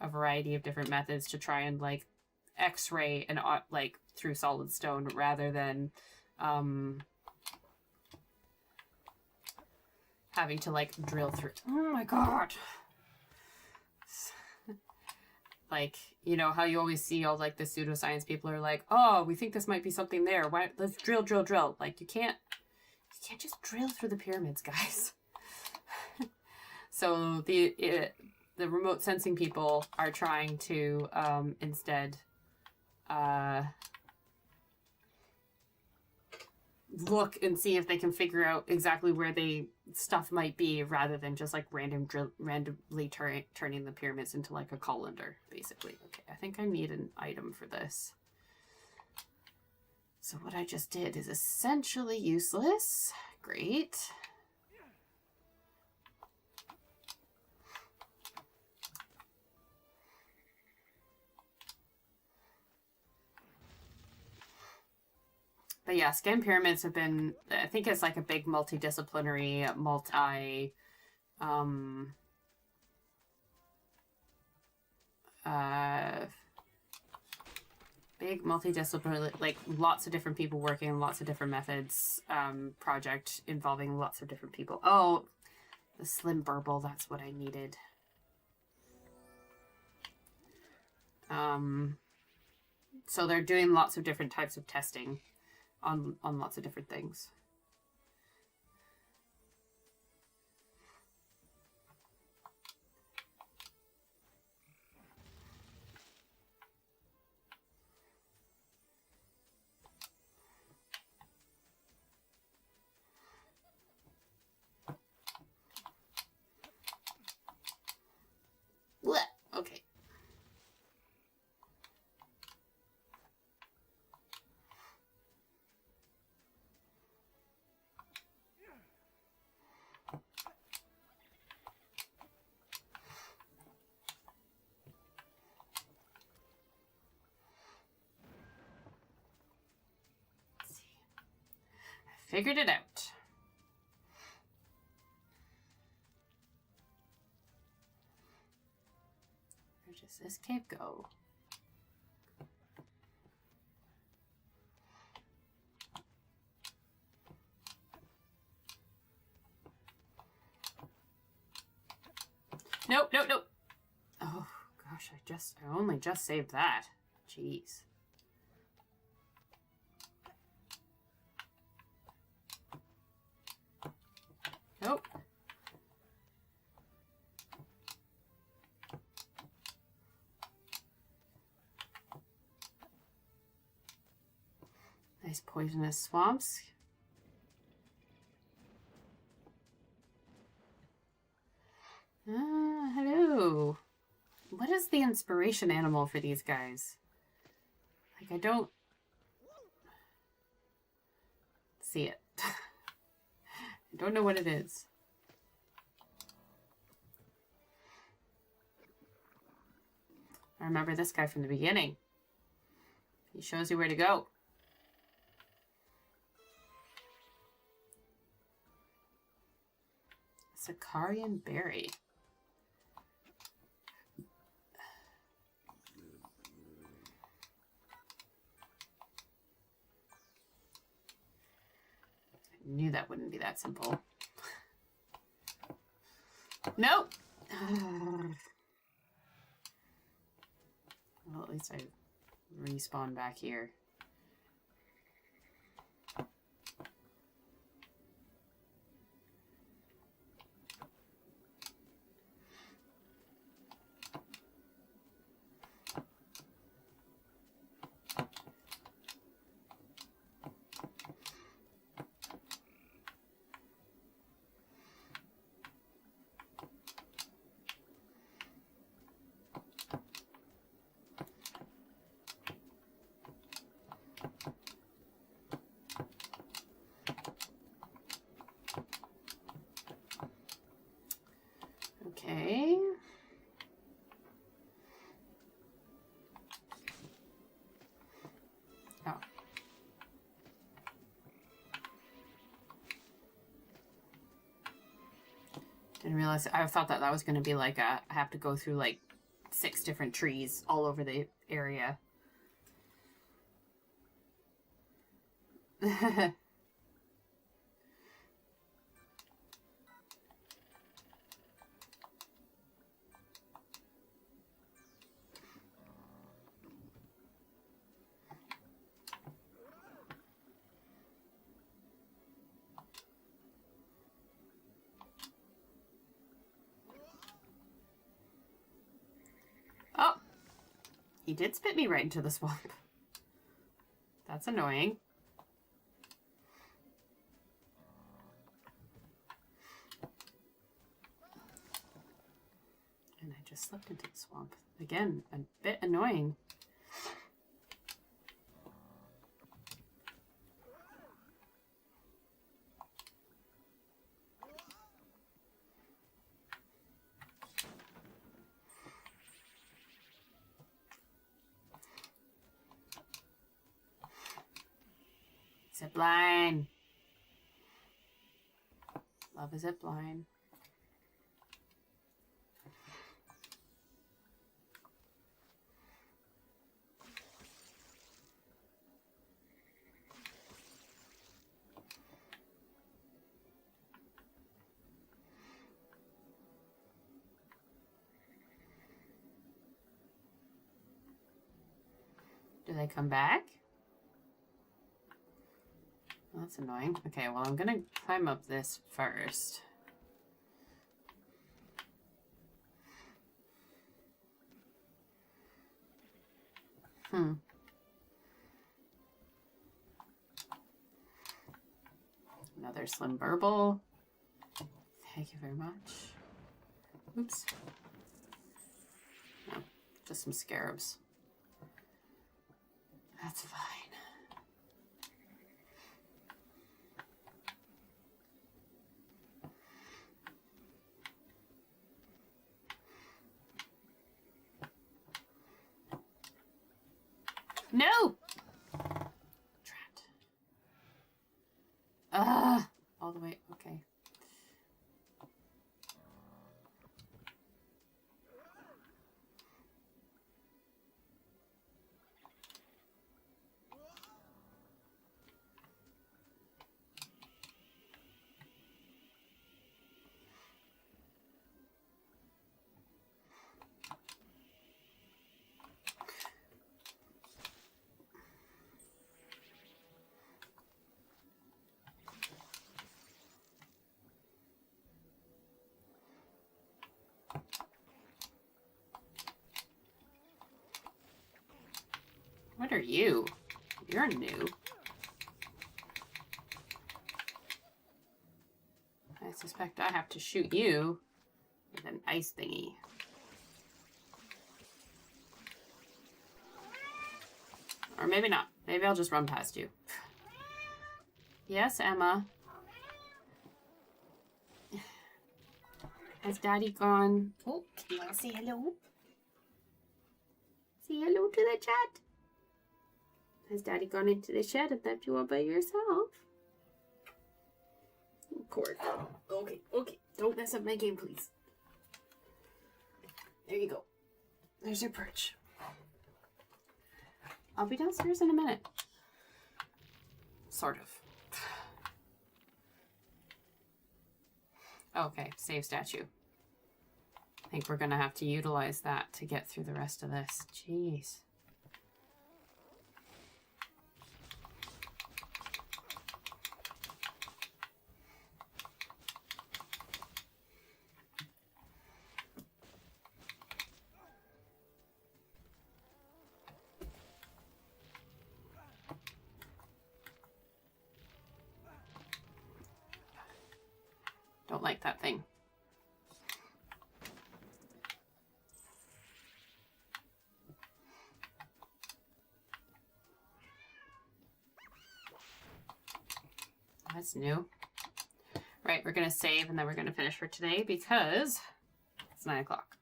a variety of different methods to try and like X-ray and like through solid stone rather than having to like drill through. Oh my god. Like, you know how you always see all like the pseudoscience people are like, oh, we think this might be something there. Why? Let's drill. Like you can't just drill through the pyramids, guys. So the remote sensing people are trying to instead look and see if they can figure out exactly where stuff might be, rather than just like randomly turning the pyramids into like a colander, basically. Okay, I think I need an item for this. So what I just did is essentially useless. Great. But yeah, scan pyramids have been, I think it's like a big multidisciplinary, big multidisciplinary, like lots of different people working on lots of different methods, project involving lots of different people. Oh, the slim burble, that's what I needed. So they're doing lots of different types of testing on lots of different things. Okay. Figured it out. Where does this cave go? Nope. Oh gosh, I only just saved that. Jeez. Nope. Nice poisonous swamps. Hello. What is the inspiration animal for these guys? Like, I don't see it. I don't know what it is. I remember this guy from the beginning. He shows you where to go. Sakkarian berry. I knew that wouldn't be that simple. Nope. Well, at least I respawn back here. Okay. Oh. Didn't realize, I thought that was going to be like I have to go through like 6 different trees all over the area. He did spit me right into the swamp. That's annoying. And I just slipped into the swamp. Again, a bit annoying. Zip line. Love a zip line. Do they come back? Well, that's annoying. Okay, well, I'm gonna climb up this first. Another slim burble. Thank you very much. Oops. No, just some scarabs. That's fine. No! Trapped. All the way, okay. What are you? You're new. I suspect I have to shoot you with an ice thingy. Or maybe not. Maybe I'll just run past you. Yes, Emma. Has Daddy gone? Oh, can you want to say hello? Say hello to the chat. Has Daddy gone into the shed and left you all by yourself? Cord. Okay, okay. Don't mess up my game, please. There you go. There's your perch. I'll be downstairs in a minute. Sort of. Okay, save statue. I think we're going to have to utilize that to get through the rest of this. Jeez. Don't like that thing. That's new. Right, we're going to save and then we're going to finish for today because it's 9 o'clock.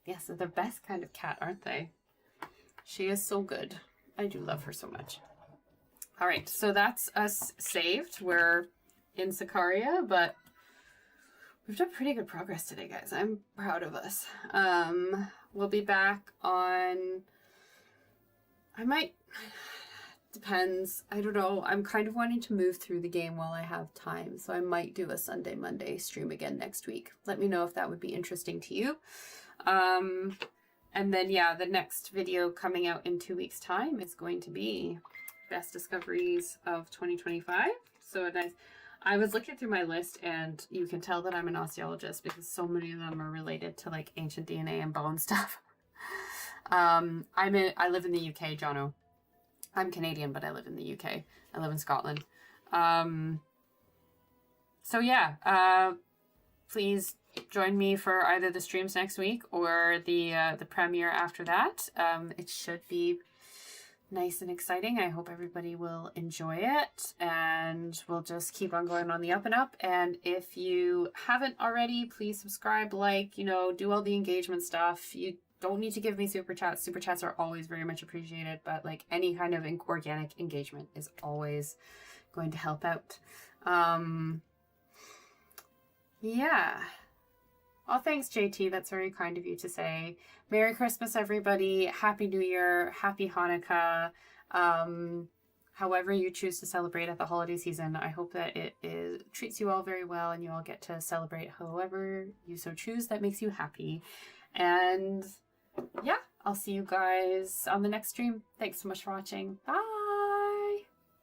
Yes, they're the best kind of cat, aren't they? She is so good. I do love her so much. All right, so that's us saved. We're in Sakkara, but we've done pretty good progress today, guys. I'm proud of us. We'll be back on... Depends. I don't know. I'm kind of wanting to move through the game while I have time, so I might do a Sunday, Monday stream again next week. Let me know if that would be interesting to you. And then, yeah, the next video coming out in 2 weeks' time is going to be Best Discoveries of 2025. So I was looking through my list, and you can tell that I'm an archaeologist because so many of them are related to like ancient DNA and bone stuff. I live in the UK, Jono. I'm Canadian, but I live in the UK. I live in Scotland. So yeah, please join me for either the streams next week or the premiere after that. It should be nice and exciting. I hope everybody will enjoy it, and we'll just keep on going on the up and up. And if you haven't already, please subscribe, like, do all the engagement stuff. You don't need to give me super chats. Super chats are always very much appreciated, but like any kind of organic engagement is always going to help out. Yeah. Oh, thanks, JT. That's very kind of you to say. Merry Christmas, everybody. Happy New Year. Happy Hanukkah. However you choose to celebrate at the holiday season, I hope that it treats you all very well and you all get to celebrate however you so choose that makes you happy. And yeah, I'll see you guys on the next stream. Thanks so much for watching. Bye.